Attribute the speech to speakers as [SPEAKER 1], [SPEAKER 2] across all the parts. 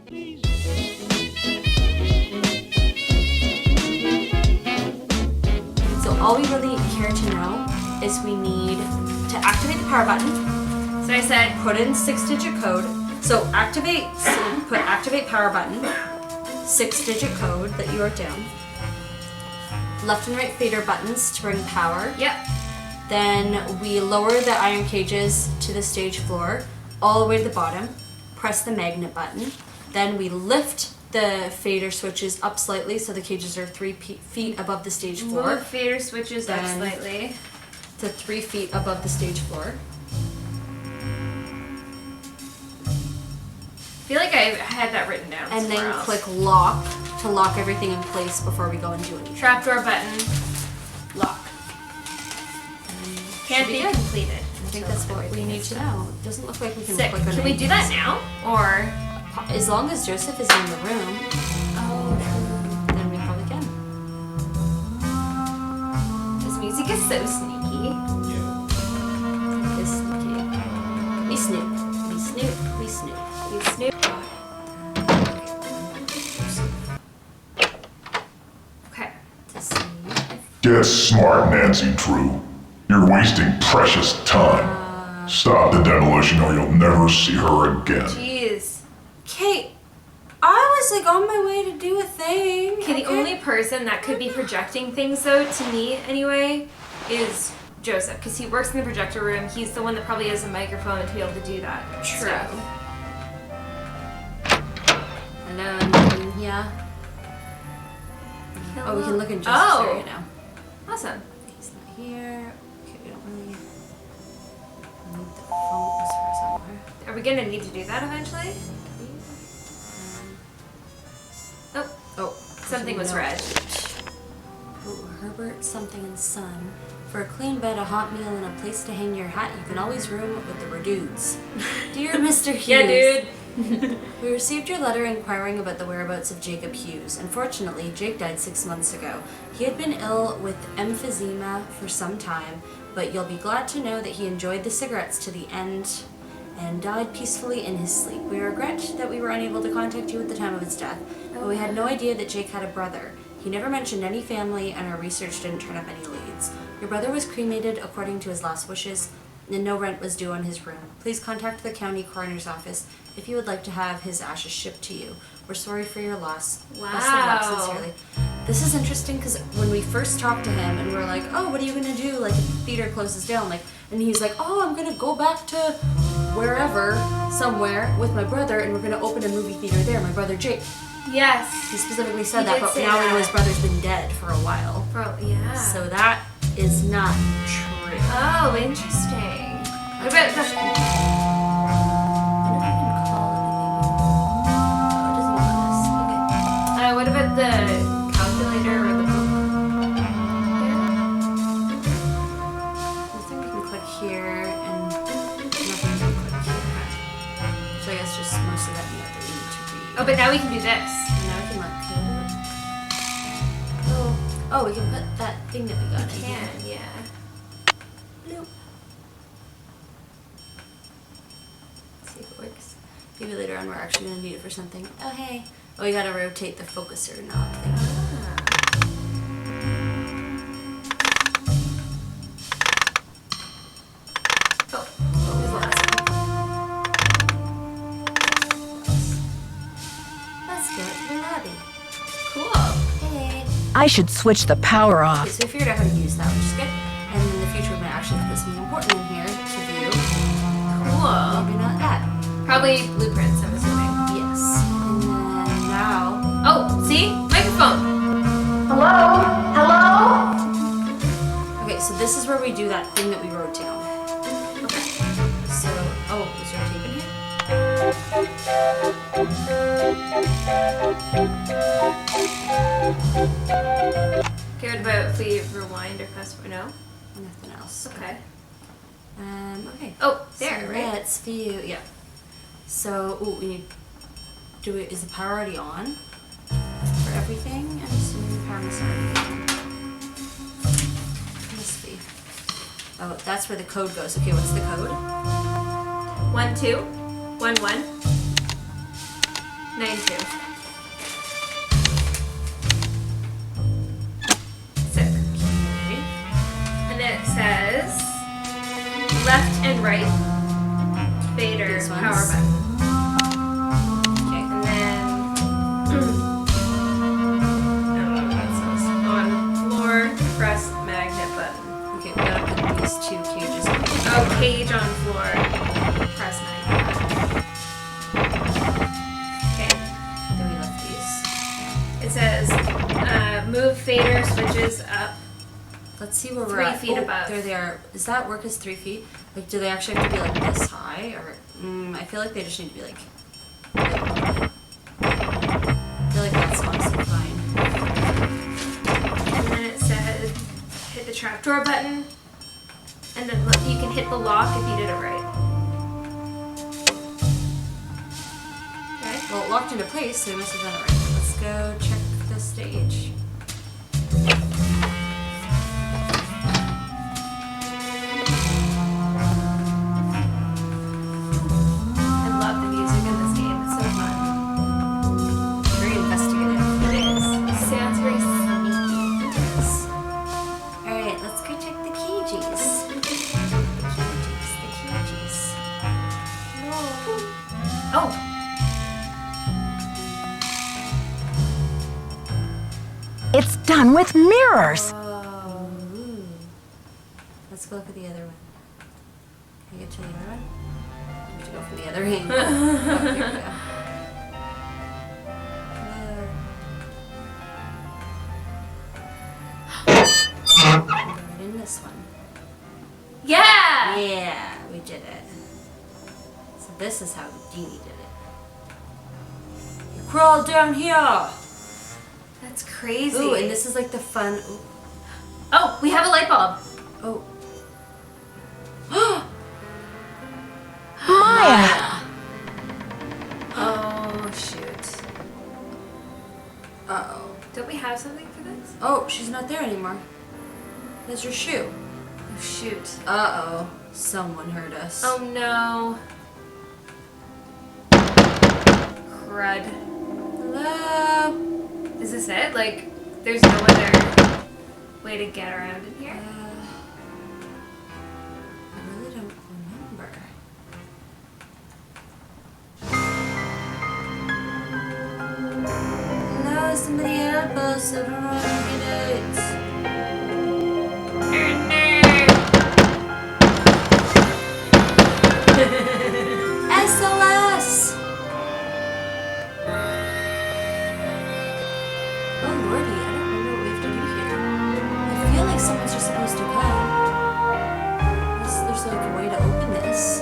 [SPEAKER 1] So all we really care to know is we need to activate the power button. So I said put in 6-digit code. So put activate power button, 6-digit code that you wrote down. Left and right fader buttons to bring power.
[SPEAKER 2] Yep.
[SPEAKER 1] Then we lower the iron cages to the stage floor, all the way to the bottom. Press the magnet button. Then we lift the fader switches up slightly so the cages are 3 feet above the stage floor.
[SPEAKER 2] Move fader switches up slightly.
[SPEAKER 1] To 3 feet above the stage floor.
[SPEAKER 2] I feel like I had that written down.
[SPEAKER 1] And then
[SPEAKER 2] else.
[SPEAKER 1] click lock to lock everything in place before we go and do anything.
[SPEAKER 2] Trapdoor button. Lock. Can't be completed.
[SPEAKER 1] I think that's what we need to know. It doesn't look like we can click on
[SPEAKER 2] Can we do that now? Or
[SPEAKER 1] as long as Joseph is in the room.
[SPEAKER 2] Oh, true.
[SPEAKER 1] Then we probably can.
[SPEAKER 2] This music is so sneaky.
[SPEAKER 1] Yeah. It's sneaky. We snoop. We snoop. We snoop.
[SPEAKER 2] We snoop. Okay.
[SPEAKER 1] To see.
[SPEAKER 3] Get smart, Nancy Drew. You're wasting precious time. Stop the demolition or you'll never see her again.
[SPEAKER 2] Jeez.
[SPEAKER 1] Kate, I was like on my way to do a thing.
[SPEAKER 2] Okay, the only person that could be projecting things, though, to me anyway, is Joseph, because he works in the projector room. He's the one that probably has a microphone to be able to do that.
[SPEAKER 1] True.
[SPEAKER 2] stuff.
[SPEAKER 1] Hello, anything here? Oh, we can look in Joseph's area now.
[SPEAKER 2] Awesome.
[SPEAKER 1] He's not here. Okay, we don't really need the phones for somewhere.
[SPEAKER 2] Are we gonna need to do that eventually?
[SPEAKER 1] Oh,
[SPEAKER 2] Something was read.
[SPEAKER 1] Oh, Herbert something and son. For a clean bed, a hot meal, and a place to hang your hat, you can always room with the Redudes. Dear Mr. Hughes.
[SPEAKER 2] Yeah, dude.
[SPEAKER 1] We received your letter inquiring about the whereabouts of Jacob Hughes. Unfortunately, Jake died 6 months ago. He had been ill with emphysema for some time, but you'll be glad to know that he enjoyed the cigarettes to the end and died peacefully in his sleep. We regret that we were unable to contact you at the time of his death, but we had no idea that Jake had a brother. He never mentioned any family, and our research didn't turn up any leads. Your brother was cremated according to his last wishes, and no rent was due on his room. Please contact the county coroner's office if you would like to have his ashes shipped to you. We're sorry for your loss.
[SPEAKER 2] Wow.
[SPEAKER 1] Best of luck, sincerely. This is interesting because when we first talked to him and we were like, oh, what are you going to do? Like, if the theater closes down. And he's like, oh, I'm going to go back to wherever, somewhere, with my brother, and we're going to open a movie theater there. My brother Jake.
[SPEAKER 2] Yes.
[SPEAKER 1] He specifically said
[SPEAKER 2] He
[SPEAKER 1] that,
[SPEAKER 2] did
[SPEAKER 1] but
[SPEAKER 2] say
[SPEAKER 1] now we know
[SPEAKER 2] that.
[SPEAKER 1] his brother's been dead for a while.
[SPEAKER 2] Yeah.
[SPEAKER 1] So that is not true.
[SPEAKER 2] Oh, interesting. What about the... what about the calculator or the book?
[SPEAKER 1] I think we can click here and nothing can click here. So I guess just mostly that we need to read.
[SPEAKER 2] Oh, but now we can do this.
[SPEAKER 1] And now we can oh, we can put that thing that we got in here.
[SPEAKER 2] Yeah.
[SPEAKER 1] Nope. Let's see if it works. Maybe later on we're actually going to need it for something. Oh, hey. Oh, we gotta rotate the focuser knob thing.
[SPEAKER 2] Oh, what was the last one?
[SPEAKER 1] Let's go to the lobby.
[SPEAKER 2] Cool.
[SPEAKER 1] Hey.
[SPEAKER 4] I should switch the power off.
[SPEAKER 1] Okay, so we figured out how to use that, which is good. And in the future, we're gonna actually put something important in here to view.
[SPEAKER 2] Cool.
[SPEAKER 1] Maybe not that.
[SPEAKER 2] Probably blueprints, I'm assuming.
[SPEAKER 1] Yes. And then now.
[SPEAKER 2] Oh, see? Microphone.
[SPEAKER 4] Hello? Hello?
[SPEAKER 1] Okay, so this is where we do that thing that we wrote down. Okay. So, oh, is there a tape in here?
[SPEAKER 2] Cared about if we rewind or fast forward? No?
[SPEAKER 1] Nothing else.
[SPEAKER 2] Okay.
[SPEAKER 1] Okay.
[SPEAKER 2] Oh, there,
[SPEAKER 1] so
[SPEAKER 2] right?
[SPEAKER 1] let's view. Yeah. So, ooh, we need. Is the power already on for everything? I'm assuming the power must already be on. Must be. Oh, that's where the code goes. Okay, what's the code?
[SPEAKER 2] 1 2 1 1. 92. Sick. And then it says left and right fader
[SPEAKER 1] These ones?
[SPEAKER 2] power button.
[SPEAKER 1] Okay.
[SPEAKER 2] And then I don't know what that says. On floor, press magnet button.
[SPEAKER 1] Okay, we gotta put these 2 cages on.
[SPEAKER 2] Oh, cage on floor, press magnet button. Okay.
[SPEAKER 1] Then we left these.
[SPEAKER 2] It says move fader switches up.
[SPEAKER 1] Let's see where we're
[SPEAKER 2] 3
[SPEAKER 1] at.
[SPEAKER 2] feet above.
[SPEAKER 1] There they are. Does that work as 3 feet? Like, do they actually have to be like this high, or I feel like they just need to be like. I feel like that's honestly fine.
[SPEAKER 2] And then it said hit the trapdoor button. And then look, you can hit the lock if you did it right. Okay.
[SPEAKER 1] Well, it locked into place, so we must have done it right. Let's go check the stage.
[SPEAKER 2] I love the music in this game. It's so fun.
[SPEAKER 1] Very investigative.
[SPEAKER 2] It is. It sounds very sneaky.
[SPEAKER 1] Alright, let's go check the cages. The cages.
[SPEAKER 2] Oh!
[SPEAKER 4] It's done with mirrors.
[SPEAKER 1] Oh. Ooh. Let's go look at the other one. Can you get to the other one? We have to go for the other angle. Oh, here we go. Right in this one.
[SPEAKER 2] Yeah!
[SPEAKER 1] Yeah, we did it. So this is how Deanie did it. You crawl down here.
[SPEAKER 2] That's crazy.
[SPEAKER 1] Ooh, and this is like the fun. Ooh.
[SPEAKER 2] Oh, we have a light bulb.
[SPEAKER 1] Oh.
[SPEAKER 4] Maya!
[SPEAKER 2] Oh, shoot.
[SPEAKER 1] Uh-oh.
[SPEAKER 2] Don't we have something for this?
[SPEAKER 1] Oh, she's not there anymore. There's your shoe.
[SPEAKER 2] Oh, shoot.
[SPEAKER 1] Uh-oh. Someone heard us.
[SPEAKER 2] Oh, no. Crud.
[SPEAKER 1] Hello?
[SPEAKER 2] Is this it? Like, there's no other way to get around in here?
[SPEAKER 1] I really don't remember. Hello, somebody help us. I don't know how to get out. SOS! Oh lordy, I don't remember what we have to do here. I feel like someone's just supposed to come. Unless there's like a way to open this.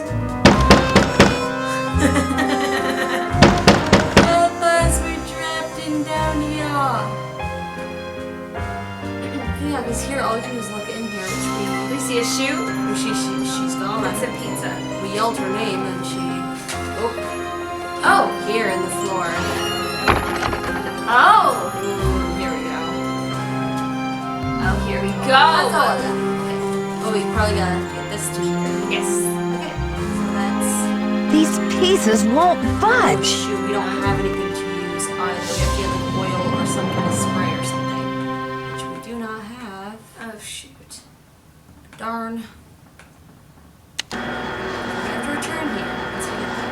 [SPEAKER 1] Help us, we're trapped in down here. Yeah, because here all we can do is look in here, which
[SPEAKER 2] We see a shoe.
[SPEAKER 1] she's gone.
[SPEAKER 2] That's a pizza.
[SPEAKER 1] We yelled her name and she. Oh. Oh, here in the floor.
[SPEAKER 2] Oh!
[SPEAKER 1] Here we go.
[SPEAKER 2] Oh, here we go.
[SPEAKER 1] That's all of them. Okay. Oh, we probably gotta get this to here.
[SPEAKER 2] Yes.
[SPEAKER 1] Okay. So that's.
[SPEAKER 4] These pieces won't
[SPEAKER 1] Oh,
[SPEAKER 4] budge.
[SPEAKER 1] shoot, we don't have anything to use either. We have to get like oil or some kind of spray or something. Which we do not have.
[SPEAKER 2] Oh, shoot.
[SPEAKER 1] Darn. We have to return here once we get there.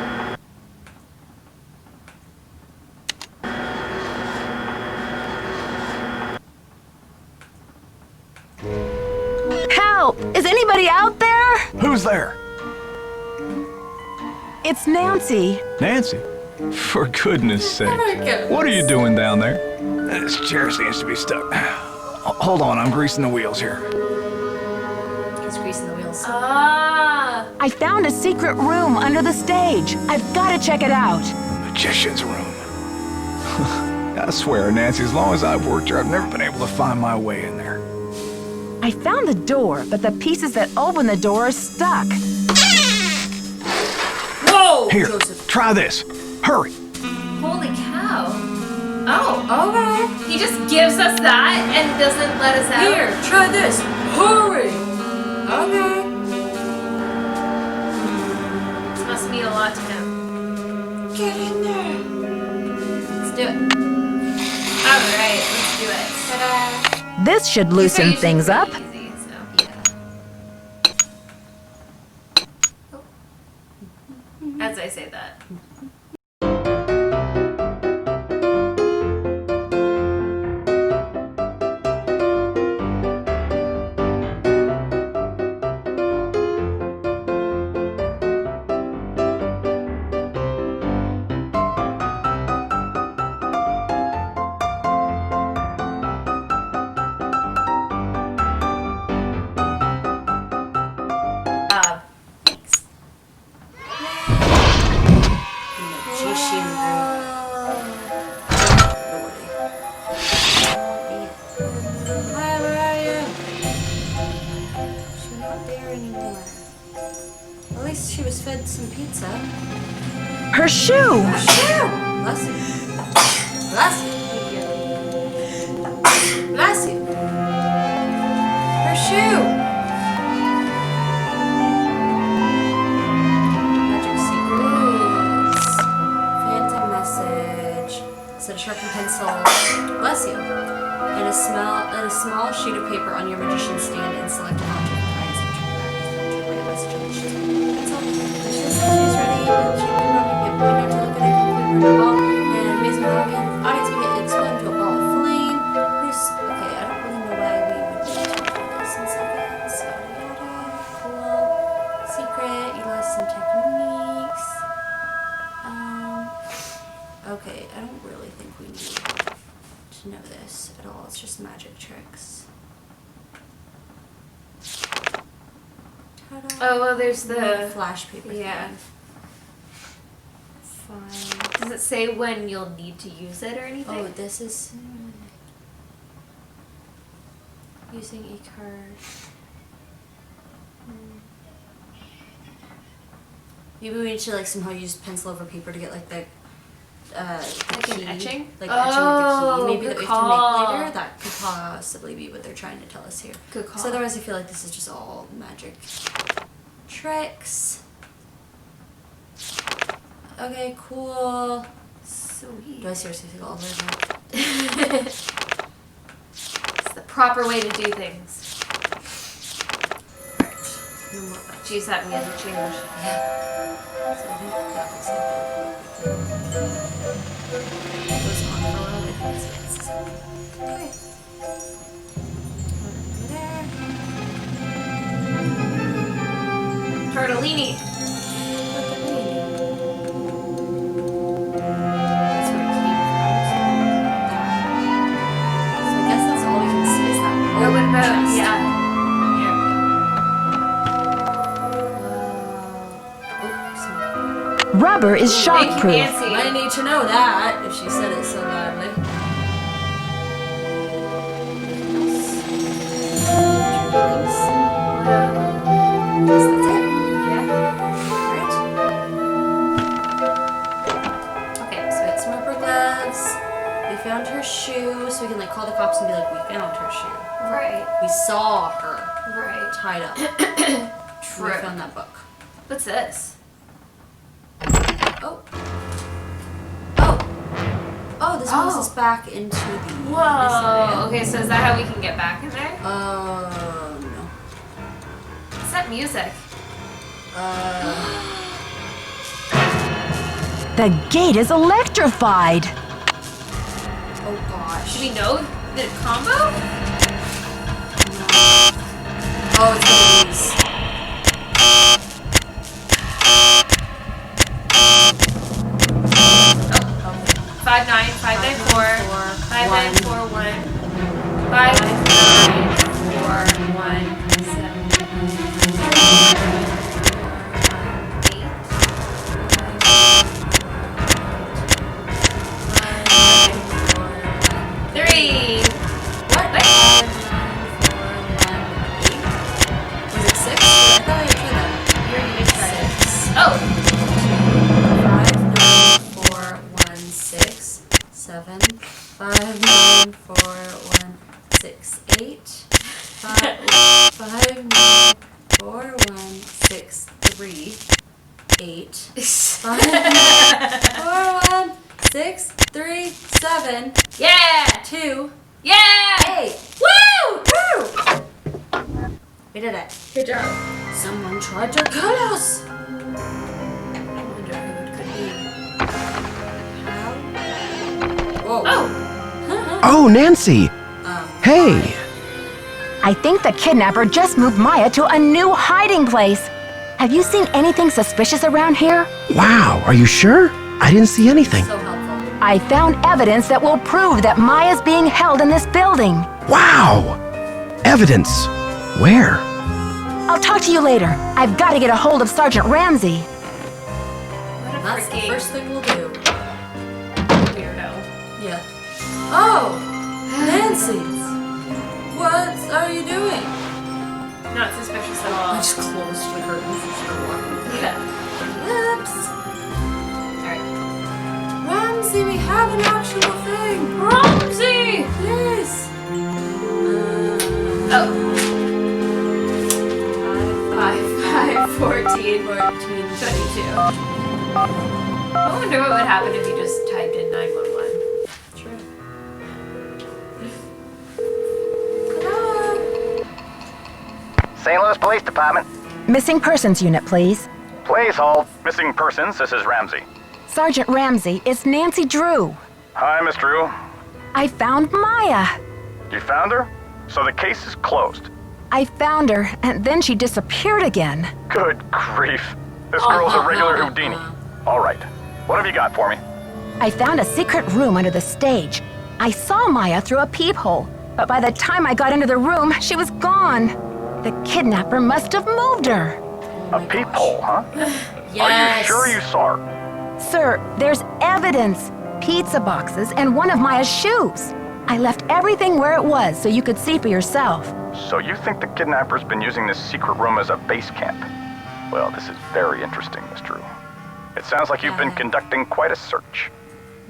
[SPEAKER 4] Help! Is anybody out there?
[SPEAKER 5] Who's there?
[SPEAKER 4] It's Nancy.
[SPEAKER 5] Nancy? For goodness sake.
[SPEAKER 1] goodness.
[SPEAKER 5] What are you doing down there? This chair seems to be stuck. Hold on, I'm greasing the wheels here.
[SPEAKER 1] He's greasing the wheels.
[SPEAKER 2] Ah!
[SPEAKER 4] I found a secret room under the stage. I've got to check it out.
[SPEAKER 5] Magician's room. I swear, Nancy, as long as I've worked here, I've never been able to find my way in there.
[SPEAKER 4] I found the door, but the pieces that open the door are stuck.
[SPEAKER 1] Whoa!
[SPEAKER 5] Here,
[SPEAKER 1] Joseph.
[SPEAKER 5] try this. Hurry.
[SPEAKER 2] Holy cow. Oh.
[SPEAKER 1] Okay.
[SPEAKER 2] He just gives us that and doesn't let us out.
[SPEAKER 1] Here, try this. Hurry! Okay.
[SPEAKER 2] This must mean a lot to him.
[SPEAKER 1] Get in there.
[SPEAKER 2] Alright, let's do it. Ta-da!
[SPEAKER 4] This should
[SPEAKER 2] These are
[SPEAKER 4] loosen
[SPEAKER 2] usually
[SPEAKER 4] things
[SPEAKER 2] pretty
[SPEAKER 4] up.
[SPEAKER 2] easy, so. Yeah. As I say that. Thanks.
[SPEAKER 1] Hi, where are you? She's not there anymore. At least she was fed some pizza.
[SPEAKER 4] Her shoe!
[SPEAKER 1] Bless you. Bless you. Bless you. Her shoe. Magic secrets. Phantom message. Set a sharpened pencil. Bless you. And a small sheet of paper on your magician's stand and select an object. Write a message on the sheet. Pencil. She's ready. She's ready to look at it. Complete ball. And amazing audience will get exploded into a ball of flame. Okay, I don't really know why we would need to do this in seconds. Yada yada. Cool. Secret. Utilize some techniques. Okay, I don't really think we need to know this at all. It's just magic tricks. Ta-da.
[SPEAKER 2] Oh, well, there's the...
[SPEAKER 1] flash paper
[SPEAKER 2] Yeah.
[SPEAKER 1] thing. Fine.
[SPEAKER 2] Does it say when you'll need to use it or anything?
[SPEAKER 1] Oh, this is using a card. Maybe we need to like somehow use pencil over paper to get like the
[SPEAKER 2] Like an
[SPEAKER 1] key,
[SPEAKER 2] etching?
[SPEAKER 1] like etching with the
[SPEAKER 2] Oh,
[SPEAKER 1] key. Maybe
[SPEAKER 2] good
[SPEAKER 1] that we
[SPEAKER 2] call.
[SPEAKER 1] can make later. That could possibly be what they're trying to tell us here.
[SPEAKER 2] Good call.
[SPEAKER 1] So otherwise, I feel like this is just all magic tricks. Okay, cool.
[SPEAKER 2] Sweet.
[SPEAKER 1] Do I seriously feel all over that?
[SPEAKER 2] It's the proper way to do things.
[SPEAKER 1] No more buttons.
[SPEAKER 2] Jeez, that music change.
[SPEAKER 1] So I think that looks like it goes on for a while. I think it's okay. Over there.
[SPEAKER 2] Tortellini.
[SPEAKER 1] That's where it came from. So I guess that's all we can see is that.
[SPEAKER 2] Or what about,
[SPEAKER 1] chest.
[SPEAKER 2] yeah.
[SPEAKER 4] Rubber is
[SPEAKER 2] Thank you,
[SPEAKER 4] shockproof.
[SPEAKER 2] Nancy.
[SPEAKER 1] I need to know that if she said it so badly. Guess that's it. Right? Okay, so we got some rubber gloves. We found her shoe, so we can like call the cops and be like, we found her shoe.
[SPEAKER 2] Right.
[SPEAKER 1] We saw her
[SPEAKER 2] Right.
[SPEAKER 1] tied up.
[SPEAKER 2] True.
[SPEAKER 1] We found that book.
[SPEAKER 2] What's this?
[SPEAKER 1] Oh. Oh. Oh, this moves
[SPEAKER 2] Oh.
[SPEAKER 1] us back into the this
[SPEAKER 2] Whoa.
[SPEAKER 1] area.
[SPEAKER 2] Okay, so is that how we can get back in there?
[SPEAKER 1] No.
[SPEAKER 2] What's that music?
[SPEAKER 4] The gate is electrified.
[SPEAKER 1] Oh gosh.
[SPEAKER 2] Do we know the combo?
[SPEAKER 1] Oh, it's one of these.
[SPEAKER 2] Oh. 59594 5941 5941
[SPEAKER 1] What?
[SPEAKER 2] What?
[SPEAKER 1] 5941 Was it 6? I thought you said that.
[SPEAKER 2] You already did try it. Oh!
[SPEAKER 1] 59416 7 59416 59416 8 5 4 1 6 3, 7,
[SPEAKER 2] Yeah!
[SPEAKER 1] 2,
[SPEAKER 2] Yeah!
[SPEAKER 1] 8.
[SPEAKER 2] Woo!
[SPEAKER 1] Woo! We did it.
[SPEAKER 2] Good job.
[SPEAKER 1] Someone tried to kill us. I wonder who it could be. How? Whoa.
[SPEAKER 2] Oh!
[SPEAKER 6] Oh, Nancy! Hey!
[SPEAKER 4] I think the kidnapper just moved Maya to a new hiding place. Have you seen anything suspicious around here?
[SPEAKER 6] Wow, are you sure? I didn't see anything.
[SPEAKER 1] So helpful.
[SPEAKER 4] I found evidence that will prove that Maya's being held in this building.
[SPEAKER 6] Wow! Evidence. Where?
[SPEAKER 4] I'll talk to you later. I've got to get a hold of Sergeant Ramsey.
[SPEAKER 2] What a
[SPEAKER 1] That's the
[SPEAKER 2] freaking
[SPEAKER 1] first thing we'll do.
[SPEAKER 2] weirdo.
[SPEAKER 1] Yeah. Oh! Nancy! What are you doing?
[SPEAKER 2] Not suspicious at
[SPEAKER 1] I
[SPEAKER 2] all.
[SPEAKER 1] just closed the curtains and started
[SPEAKER 2] Yeah.
[SPEAKER 1] Whoops!
[SPEAKER 2] Alright.
[SPEAKER 1] Ramsey, we have an actual thing!
[SPEAKER 2] Ramsey!
[SPEAKER 1] Yes!
[SPEAKER 2] Oh. 5, 14, 22. I wonder what would happen if you just typed in 911.
[SPEAKER 1] True.
[SPEAKER 7] St. Louis Police Department.
[SPEAKER 4] Missing Persons Unit, please.
[SPEAKER 7] Please hold. Missing persons, this is Ramsey.
[SPEAKER 4] Sergeant Ramsey, it's Nancy Drew.
[SPEAKER 7] Hi, Miss Drew.
[SPEAKER 4] I found Maya.
[SPEAKER 7] You found her? So the case is closed.
[SPEAKER 4] I found her, and then she disappeared again.
[SPEAKER 7] Good grief. This girl's a regular Houdini. All right. What have you got for me?
[SPEAKER 4] I found a secret room under the stage. I saw Maya through a peephole, but by the time I got into the room, she was gone. The kidnapper must have moved her.
[SPEAKER 7] A peephole, huh?
[SPEAKER 1] Yes!
[SPEAKER 7] Are you sure you saw her?
[SPEAKER 4] Sir, there's evidence. Pizza boxes and one of Maya's shoes. I left everything where it was so you could see for yourself.
[SPEAKER 7] So you think the kidnapper's been using this secret room as a base camp? Well, this is very interesting, Miss Drew. It sounds like you've been conducting quite a search.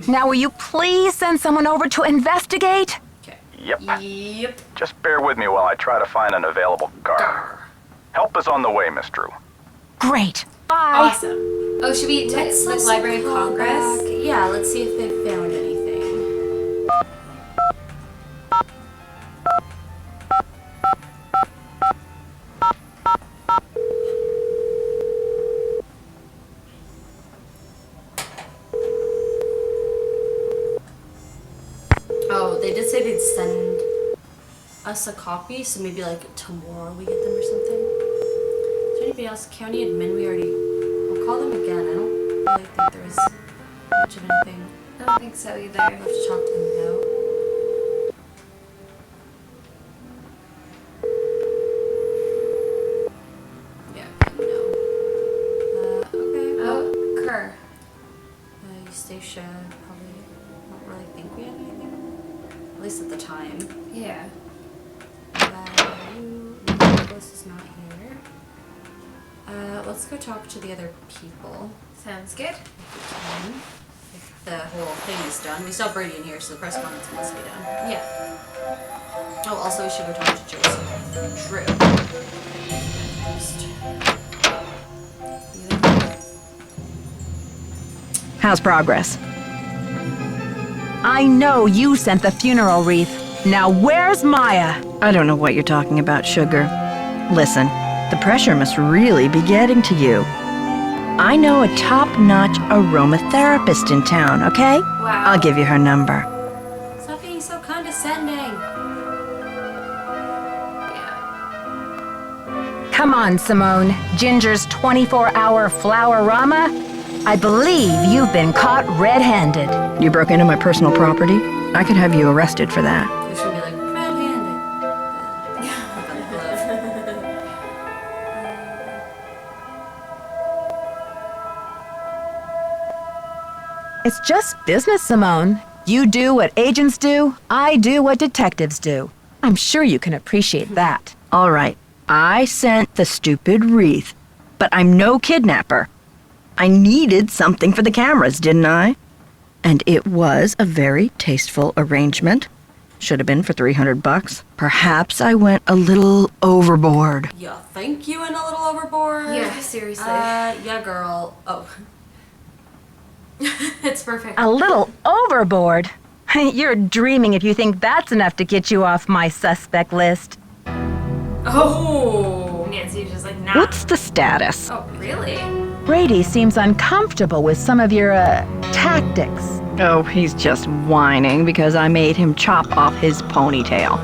[SPEAKER 4] Now will you please send someone over to investigate?
[SPEAKER 1] Okay.
[SPEAKER 7] Yep.
[SPEAKER 1] Yep.
[SPEAKER 7] Just bear with me while I try to find an available guard. Help is on the way, Miss Drew.
[SPEAKER 4] Great. Bye.
[SPEAKER 2] Awesome. Oh, should we take the
[SPEAKER 1] also
[SPEAKER 2] Library of
[SPEAKER 1] call
[SPEAKER 2] Congress?
[SPEAKER 1] back. Yeah, let's see if they found anything. Oh, they did say they'd send us a copy, so maybe like tomorrow we get them or something. Is there anybody else? County admin, we already... I'll call them again. I don't really think there was much of anything
[SPEAKER 2] I don't think so either.
[SPEAKER 1] I have to talk to them about. Yeah, no. Okay.
[SPEAKER 2] Oh, Kerr.
[SPEAKER 1] Eustacia probably don't really think we had anything. At least at the time.
[SPEAKER 2] Yeah.
[SPEAKER 1] Nicholas is not here. Let's go talk to the other people.
[SPEAKER 2] Sounds good.
[SPEAKER 1] If the whole thing is done. We still have Brady in here, so the press conference must be done.
[SPEAKER 2] Yeah.
[SPEAKER 1] Oh, also we should go talk to Joseph. True.
[SPEAKER 4] How's progress? I know you sent the funeral wreath. Now where's Maya?
[SPEAKER 8] I don't know what you're talking about, Sugar. Listen, the pressure must really be getting to you. I know a top-notch aromatherapist in town, okay?
[SPEAKER 2] Wow.
[SPEAKER 8] I'll give you her number.
[SPEAKER 1] Stop being so condescending.
[SPEAKER 2] Yeah.
[SPEAKER 4] Come on, Simone. Ginger's 24-hour flower-rama? I believe you've been caught red-handed.
[SPEAKER 8] You broke into my personal property? I could have you arrested for that.
[SPEAKER 1] We should be like red-handed.
[SPEAKER 4] It's just business, Simone. You do what agents do, I do what detectives do. I'm sure you can appreciate that.
[SPEAKER 8] All right, I sent the stupid wreath, but I'm no kidnapper. I needed something for the cameras, didn't I? And it was a very tasteful arrangement. Should have been for $300. Perhaps I went a little overboard.
[SPEAKER 1] Yeah, thank you and a little overboard.
[SPEAKER 2] Yeah, seriously.
[SPEAKER 1] Yeah, girl. Oh.
[SPEAKER 2] It's perfect.
[SPEAKER 4] A little overboard. You're dreaming if you think that's enough to get you off my suspect list.
[SPEAKER 2] Oh. Nancy's just like, nah.
[SPEAKER 8] What's the status?
[SPEAKER 2] Oh, really?
[SPEAKER 4] Brady seems uncomfortable with some of your, tactics.
[SPEAKER 8] Oh, he's just whining because I made him chop off his ponytail.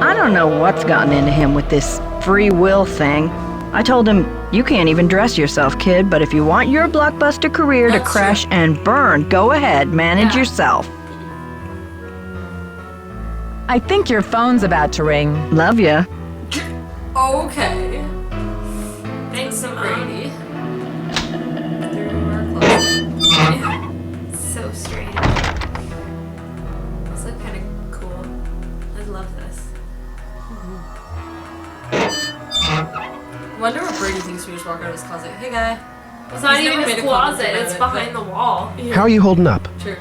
[SPEAKER 8] I don't know what's gotten into him with this free will thing. I told him, you can't even dress yourself, kid, but if you want your blockbuster career to crash and burn, go ahead, manage yourself.
[SPEAKER 4] I think your phone's about to ring.
[SPEAKER 8] Love ya.
[SPEAKER 1] Okay.
[SPEAKER 2] Thanks,
[SPEAKER 1] So Brady.
[SPEAKER 2] So strange. This look kind of cool. I love this.
[SPEAKER 1] Wonder what Brady thinks we just walk out of his closet. Hey, guy.
[SPEAKER 2] It's not
[SPEAKER 1] He's
[SPEAKER 2] even
[SPEAKER 1] never
[SPEAKER 2] his
[SPEAKER 1] made a comment
[SPEAKER 2] closet.
[SPEAKER 1] about
[SPEAKER 2] It's
[SPEAKER 1] it,
[SPEAKER 2] behind
[SPEAKER 1] but-
[SPEAKER 2] the wall.
[SPEAKER 6] How are you holding up?
[SPEAKER 1] Sure.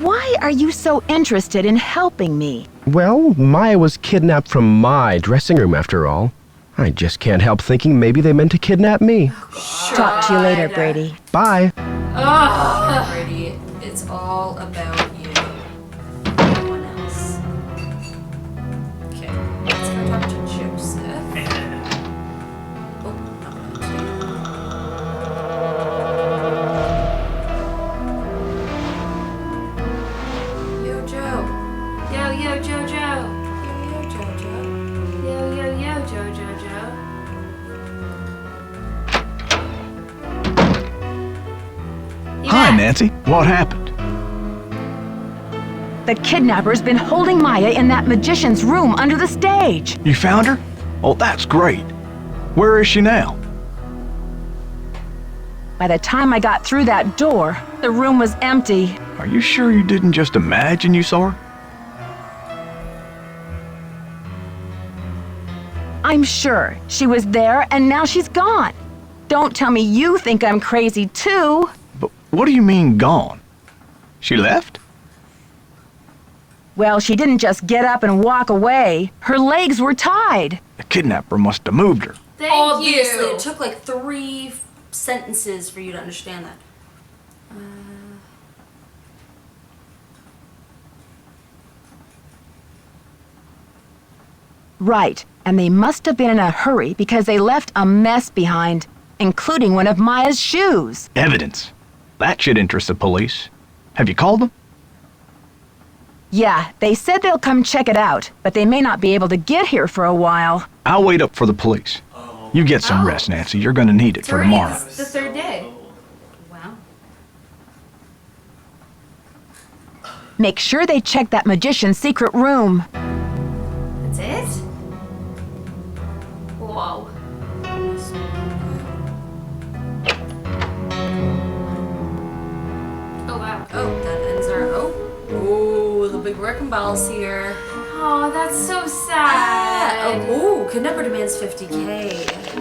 [SPEAKER 4] Why are you so interested in helping me?
[SPEAKER 6] Well, Maya was kidnapped from my dressing room after all. I just can't help thinking maybe they meant to kidnap me.
[SPEAKER 4] Talk to you later, Brady.
[SPEAKER 6] Bye.
[SPEAKER 1] Oh, Brady, it's all about you. No one else. Okay, let's go talk to Joseph. Oh, not Yo, Joe.
[SPEAKER 2] Yo, Jojo.
[SPEAKER 1] Yo, Jojo.
[SPEAKER 2] Yo, Jojo.
[SPEAKER 5] Hi, Nancy. What happened?
[SPEAKER 4] The kidnapper's been holding Maya in that magician's room under the stage.
[SPEAKER 5] You found her? Oh, that's great. Where is she now?
[SPEAKER 4] By the time I got through that door, the room was empty.
[SPEAKER 5] Are you sure you didn't just imagine you saw her?
[SPEAKER 4] I'm sure she was there and now she's gone. Don't tell me you think I'm crazy too.
[SPEAKER 5] But what do you mean gone? She left?
[SPEAKER 4] Well, she didn't just get up and walk away. Her legs were tied.
[SPEAKER 5] The kidnapper must have moved her.
[SPEAKER 2] Thank
[SPEAKER 1] Obviously,
[SPEAKER 2] you.
[SPEAKER 1] it took like 3 sentences for you to understand that.
[SPEAKER 4] Right, and they must have been in a hurry because they left a mess behind, including one of Maya's shoes.
[SPEAKER 5] Evidence. That should interest the police. Have you called them?
[SPEAKER 4] Yeah, they said they'll come check it out, but they may not be able to get here for a while.
[SPEAKER 5] I'll wait up for the police. You get some rest, Nancy. You're gonna need it for tomorrow.
[SPEAKER 2] It's the third day.
[SPEAKER 1] Wow.
[SPEAKER 4] Make sure they check that magician's secret room.
[SPEAKER 2] That's it? Whoa. Oh, wow.
[SPEAKER 1] Oh, that ends our. Oh, the big wrecking ball's here.
[SPEAKER 2] Oh, that's so sad.
[SPEAKER 1] Oh, kidnapper demands $50K.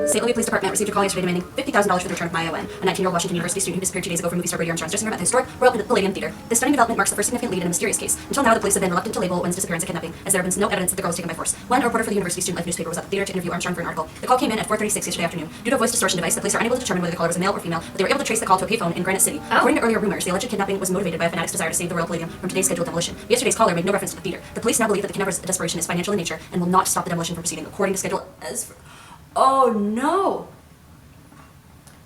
[SPEAKER 1] St. Louis Police Department received a call yesterday demanding $50,000 for the return of Maya Wen, a 19-year-old Washington University student who disappeared 2 days ago from movie star Brady Armstrong's dressing room at the historic Royal Palladium Theater. This stunning development marks the first significant lead in a mysterious case. Until now, the police have been reluctant to label Wen's disappearance a kidnapping, as there have been no evidence that the girl was taken by force. When a reporter for the University Student Life newspaper was at the theater to interview Armstrong for an article, the call came in at 4:36 yesterday afternoon. Due to a voice distortion device, the police are unable to determine whether the caller was a male or female, but they were able to trace the call to a payphone in Granite City. According to earlier rumors, the alleged kidnapping was motivated by a fanatic's desire to save the Royal Palladium from today's scheduled demolition. Yesterday's caller made no reference to the theater. The police now believe that the kidnapper's desperation is financial in nature and will not stop the demolition from proceeding according to schedule. Oh no!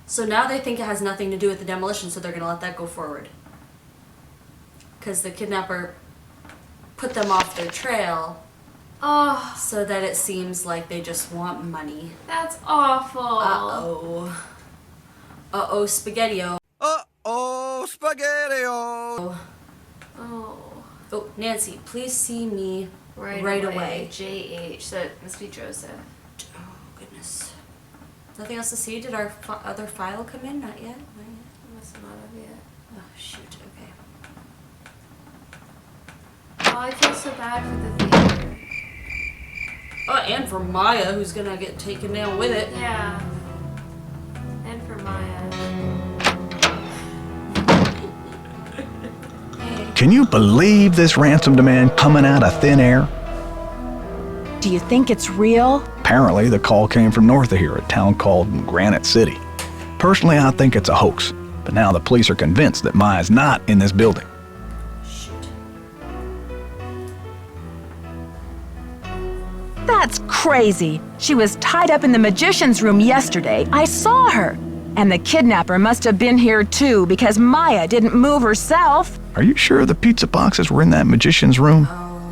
[SPEAKER 1] So now they think it has nothing to do with the demolition, so they're going to let that go forward. Because the kidnapper put them off their trail
[SPEAKER 2] Oh,
[SPEAKER 1] so that it seems like they just want money.
[SPEAKER 2] that's awful.
[SPEAKER 1] Uh-oh. Uh-oh, spaghetti-o.
[SPEAKER 9] Uh-oh, spaghetti-o.
[SPEAKER 2] Oh.
[SPEAKER 1] Oh, Nancy, please see me right away.
[SPEAKER 2] JH. So it must be Joseph.
[SPEAKER 1] Oh, goodness. Nothing else to see? Did our other file come in? Not yet? Not yet?
[SPEAKER 2] Must not have yet.
[SPEAKER 1] Oh, shoot. Okay.
[SPEAKER 2] Oh, I feel so bad for the theater.
[SPEAKER 1] Oh, and for Maya, who's gonna get taken down with it.
[SPEAKER 2] Yeah. And for Maya.
[SPEAKER 5] Can you believe this ransom demand coming out of thin air?
[SPEAKER 4] Do you think it's real?
[SPEAKER 5] Apparently, the call came from north of here, a town called Granite City. Personally, I think it's a hoax. But now the police are convinced that Maya's not in this building.
[SPEAKER 1] Shoot.
[SPEAKER 4] That's crazy. She was tied up in the magician's room yesterday. I saw her. And the kidnapper must have been here too because Maya didn't move herself.
[SPEAKER 5] Are you sure the pizza boxes were in that magician's room?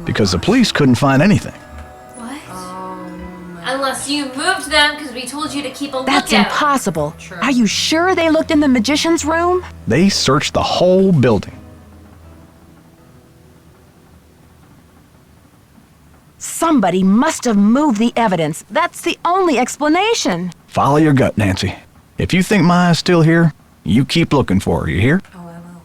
[SPEAKER 5] Because the police couldn't find anything.
[SPEAKER 2] What? Unless you moved them because we told you to keep a lookout.
[SPEAKER 4] That's impossible.
[SPEAKER 1] True.
[SPEAKER 4] Are you sure they looked in the magician's room?
[SPEAKER 5] They searched the whole building.
[SPEAKER 4] Somebody must have moved the evidence. That's the only explanation.
[SPEAKER 5] Follow your gut, Nancy. If you think Maya's still here, you keep looking for her, you hear?
[SPEAKER 1] Oh, I will.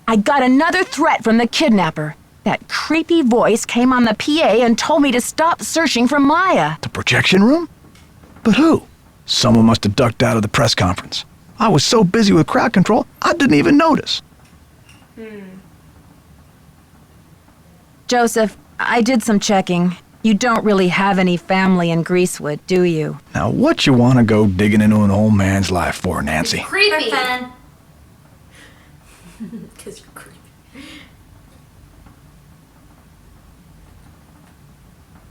[SPEAKER 4] I got another threat from the kidnapper. That creepy voice came on the PA and told me to stop searching for Maya.
[SPEAKER 5] The projection room? But who? Someone must have ducked out of the press conference. I was so busy with crowd control, I didn't even notice.
[SPEAKER 4] Joseph, I did some checking. You don't really have any family in Greasewood, do you?
[SPEAKER 5] Now, what you want to go digging into an old man's life for, Nancy?
[SPEAKER 2] Creepy.
[SPEAKER 1] Because you're creepy.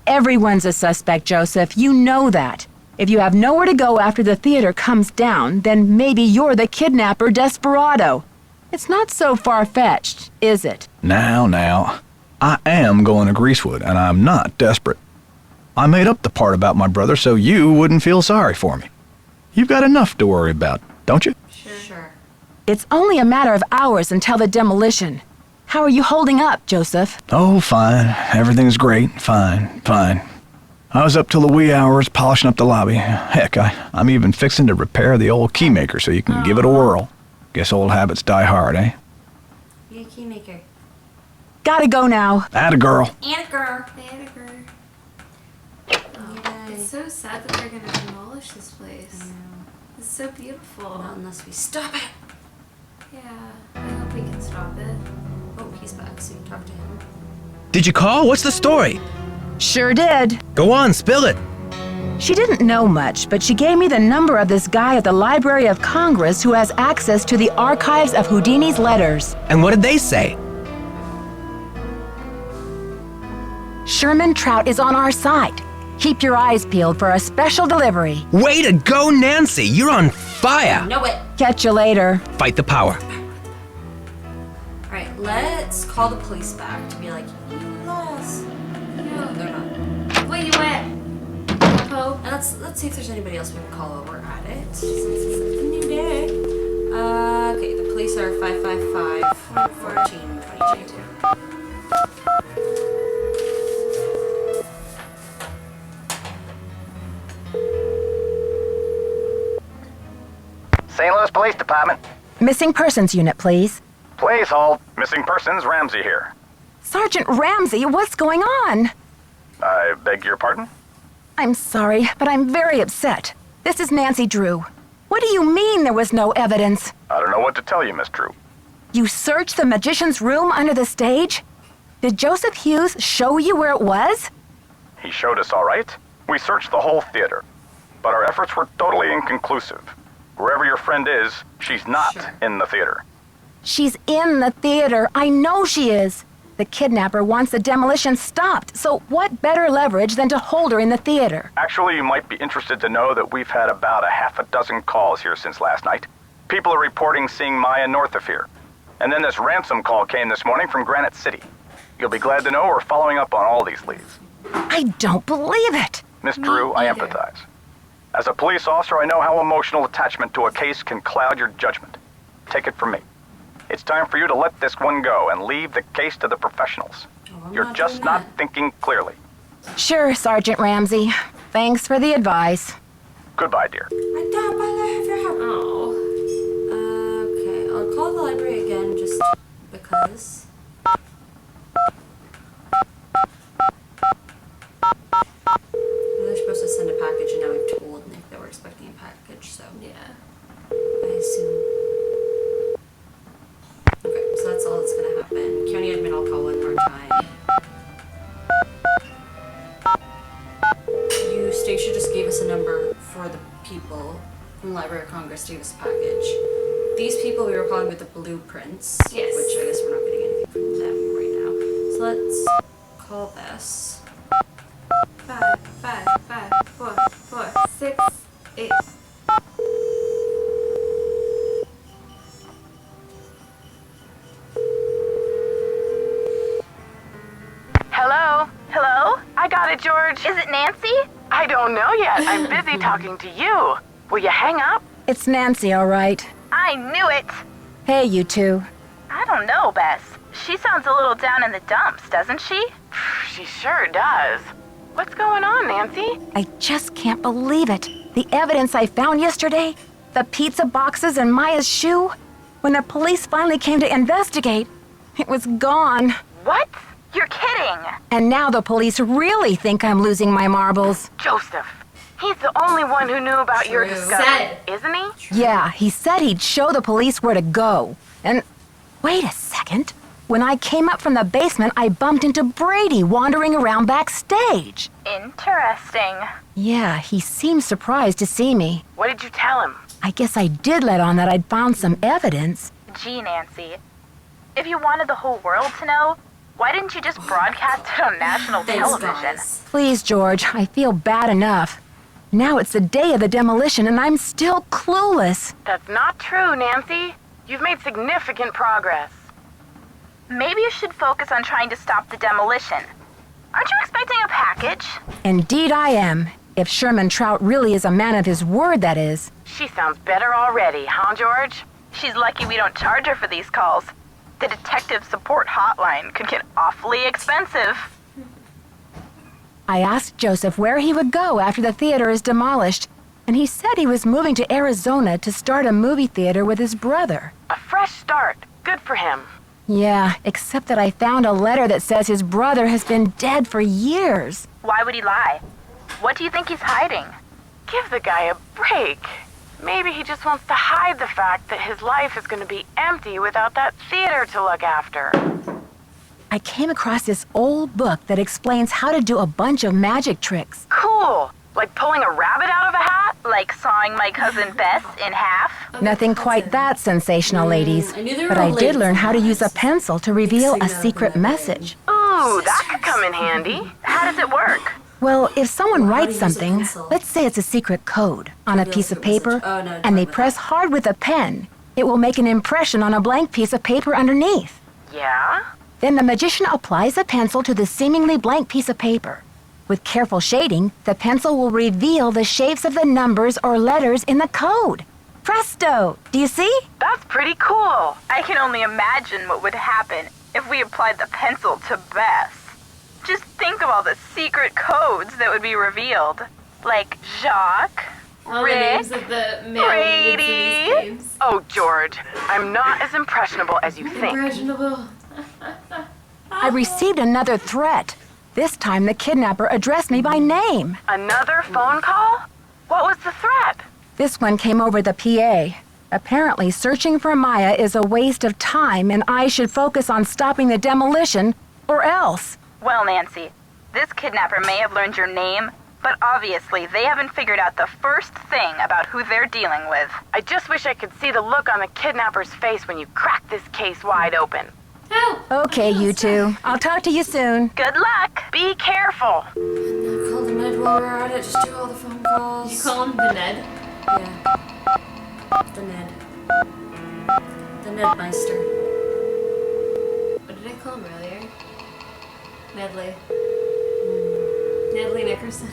[SPEAKER 4] Everyone's a suspect, Joseph. You know that. If you have nowhere to go after the theater comes down, then maybe you're the kidnapper desperado. It's not so far-fetched, is it?
[SPEAKER 5] Now. I am going to Greasewood, and I'm not desperate. I made up the part about my brother so you wouldn't feel sorry for me. You've got enough to worry about, don't you?
[SPEAKER 1] Sure.
[SPEAKER 4] It's only a matter of hours until the demolition. How are you holding up, Joseph?
[SPEAKER 5] Oh, fine. Everything's great. Fine. I was up till the wee hours polishing up the lobby. Heck, I'm even fixing to repair the old keymaker so you can give it a whirl. Guess old habits die hard, eh?
[SPEAKER 1] You're a keymaker.
[SPEAKER 4] Gotta go now.
[SPEAKER 5] Atta girl.
[SPEAKER 1] And a girl.
[SPEAKER 2] It's so sad that they're gonna demolish this place. It's so beautiful.
[SPEAKER 1] Not unless we stop it.
[SPEAKER 2] Yeah, I hope we can stop it.
[SPEAKER 1] Oh, he's back, so you can talk to him.
[SPEAKER 10] Did you call? What's the story?
[SPEAKER 4] Sure did.
[SPEAKER 10] Go on, spill it.
[SPEAKER 4] She didn't know much, but she gave me the number of this guy at the Library of Congress who has access to the archives of Houdini's letters.
[SPEAKER 10] And what did they say?
[SPEAKER 4] Sherman Trout is on our side. Keep your eyes peeled for a special delivery.
[SPEAKER 10] Way to go, Nancy! You're on fire!
[SPEAKER 1] Know it.
[SPEAKER 4] Catch you later.
[SPEAKER 10] Fight the power.
[SPEAKER 1] Alright, let's call the police back to be like, you lost. No, they're not.
[SPEAKER 2] Where you at? Pope?
[SPEAKER 1] And let's see if there's anybody else we can call over at it. Since it's a new day. Okay, the police are 555-1422.
[SPEAKER 7] St. Louis Police Department.
[SPEAKER 4] Missing persons unit, please.
[SPEAKER 7] Please hold. Missing persons, Ramsey here.
[SPEAKER 4] Sergeant Ramsey, what's going on?
[SPEAKER 7] I beg your pardon?
[SPEAKER 4] I'm sorry, but I'm very upset. This is Nancy Drew. What do you mean there was no evidence?
[SPEAKER 7] I don't know what to tell you, Miss Drew.
[SPEAKER 4] You searched the magician's room under the stage? Did Joseph Hughes show you where it was?
[SPEAKER 7] He showed us all right. We searched the whole theater, but our efforts were totally inconclusive. Wherever your friend is, she's not in the theater.
[SPEAKER 4] She's in the theater. I know she is. The kidnapper wants the demolition stopped, so what better leverage than to hold her in the theater?
[SPEAKER 7] Actually, you might be interested to know that we've had about a half a dozen calls here since last night. People are reporting seeing Maya north of here. And then this ransom call came this morning from Granite City. You'll be glad to know we're following up on all these leads.
[SPEAKER 4] I don't believe it.
[SPEAKER 7] Miss Drew, I empathize. As a police officer, I know how emotional attachment to a case can cloud your judgment. Take it from me. It's time for you to let this one go and leave the case to the professionals. You're just not thinking clearly.
[SPEAKER 4] Sure, Sergeant Ramsey. Thanks for the advice.
[SPEAKER 7] Goodbye, dear.
[SPEAKER 1] I don't believe you.
[SPEAKER 2] Oh.
[SPEAKER 1] Okay, I'll call the library again just because. They're supposed to send a package, and now we've told Nick that we're expecting a package, so
[SPEAKER 2] Yeah.
[SPEAKER 1] I assume. Okay, so that's all that's gonna happen. County admin, I'll call one more time. You, Stacia, just gave us a number for the people receive this package. These people we were calling with the blueprints.
[SPEAKER 2] Yes.
[SPEAKER 1] Which I guess we're not getting anything from them right now. So let's call this.
[SPEAKER 2] 5, 5, 5, 4, 4, 6, 8.
[SPEAKER 11] Hello? Hello? I got it, George. Is it Nancy? I don't know yet. I'm busy talking to you. Will you hang up?
[SPEAKER 4] It's Nancy, all right.
[SPEAKER 11] I knew it.
[SPEAKER 4] Hey, you two.
[SPEAKER 11] I don't know, Bess. She sounds a little down in the dumps, doesn't she? She sure does. What's going on, Nancy?
[SPEAKER 4] I just can't believe it. The evidence I found yesterday, the pizza boxes and Maya's shoe, when the police finally came to investigate, it was gone.
[SPEAKER 11] What? You're kidding.
[SPEAKER 4] And now the police really think I'm losing my marbles.
[SPEAKER 11] Joseph. He's the only one who knew about your
[SPEAKER 1] True.
[SPEAKER 11] discovery, isn't he?
[SPEAKER 4] Yeah, he said he'd show the police where to go. And wait a second. When I came up from the basement, I bumped into Brady wandering around backstage.
[SPEAKER 11] Interesting.
[SPEAKER 4] Yeah, he seemed surprised to see me.
[SPEAKER 11] What did you tell him?
[SPEAKER 4] I guess I did let on that I'd found some evidence.
[SPEAKER 11] Gee, Nancy. If you wanted the whole world to know, why didn't you just broadcast it on national
[SPEAKER 1] Thanks,
[SPEAKER 11] television?
[SPEAKER 1] guys.
[SPEAKER 4] Please, George, I feel bad enough. Now it's the day of the demolition and I'm still clueless.
[SPEAKER 11] That's not true, Nancy. You've made significant progress. Maybe you should focus on trying to stop the demolition. Aren't you expecting a package?
[SPEAKER 4] Indeed I am. If Sherman Trout really is a man of his word, that is.
[SPEAKER 11] She sounds better already, huh, George? She's lucky we don't charge her for these calls. The detective support hotline could get awfully expensive.
[SPEAKER 4] I asked Joseph where he would go after the theater is demolished, and he said he was moving to Arizona to start a movie theater with his brother.
[SPEAKER 11] A fresh start. Good for him.
[SPEAKER 4] Yeah, except that I found a letter that says his brother has been dead for years.
[SPEAKER 11] Why would he lie? What do you think he's hiding? Give the guy a break. Maybe he just wants to hide the fact that his life is going to be empty without that theater to look after.
[SPEAKER 4] I came across this old book that explains how to do a bunch of magic tricks.
[SPEAKER 11] Cool. Like pulling a rabbit out of a hat? Like sawing my cousin Bess in half?
[SPEAKER 4] Nothing quite that sensational, ladies.
[SPEAKER 1] I knew they were
[SPEAKER 4] But I
[SPEAKER 1] related
[SPEAKER 4] did learn how to use a
[SPEAKER 1] somehow.
[SPEAKER 4] pencil to reveal a
[SPEAKER 1] Mixing up
[SPEAKER 4] secret
[SPEAKER 1] and
[SPEAKER 4] message.
[SPEAKER 11] Ooh, that could come in handy. How does it work?
[SPEAKER 4] Well, if someone
[SPEAKER 1] Well, how
[SPEAKER 4] writes
[SPEAKER 1] do you use a
[SPEAKER 4] something,
[SPEAKER 1] pencil?
[SPEAKER 4] let's say it's a secret code, on a
[SPEAKER 1] Reveals
[SPEAKER 4] piece
[SPEAKER 1] the
[SPEAKER 4] of paper,
[SPEAKER 1] message. Oh, no,
[SPEAKER 4] and
[SPEAKER 1] don't
[SPEAKER 4] they
[SPEAKER 1] with
[SPEAKER 4] press
[SPEAKER 1] that.
[SPEAKER 4] hard with a pen, it will make an impression on a blank piece of paper underneath.
[SPEAKER 11] Yeah?
[SPEAKER 4] Then the magician applies a pencil to the seemingly blank piece of paper. With careful shading, the pencil will reveal the shapes of the numbers or letters in the code. Presto! Do you see?
[SPEAKER 11] That's pretty cool. I can only imagine what would happen if we applied the pencil to Bess. Just think of all the secret codes that would be revealed. Like Jacques,
[SPEAKER 2] All the
[SPEAKER 11] Rick,
[SPEAKER 2] names of the male leads in these
[SPEAKER 11] Brady.
[SPEAKER 2] games.
[SPEAKER 11] Oh, George, I'm not as impressionable as you think.
[SPEAKER 2] Impressionable.
[SPEAKER 4] I received another threat. This time the kidnapper addressed me by name.
[SPEAKER 11] Another phone call? What was the threat?
[SPEAKER 4] This one came over the PA. Apparently, searching for Maya is a waste of time and I should focus on stopping the demolition, or else.
[SPEAKER 11] Well, Nancy, this kidnapper may have learned your name, but obviously they haven't figured out the first thing about who they're dealing with. I just wish I could see the look on the kidnapper's face when you crack this case wide open.
[SPEAKER 2] Help!
[SPEAKER 4] Okay, you two. I'll talk to you soon.
[SPEAKER 11] Good luck. Be careful.
[SPEAKER 1] Now call the Ned while we're at it. Just do all the phone calls.
[SPEAKER 2] You call him the Ned?
[SPEAKER 1] Yeah. The Ned. The Nedmeister.
[SPEAKER 2] What did I call him earlier? Nedley. Nedley Nickerson.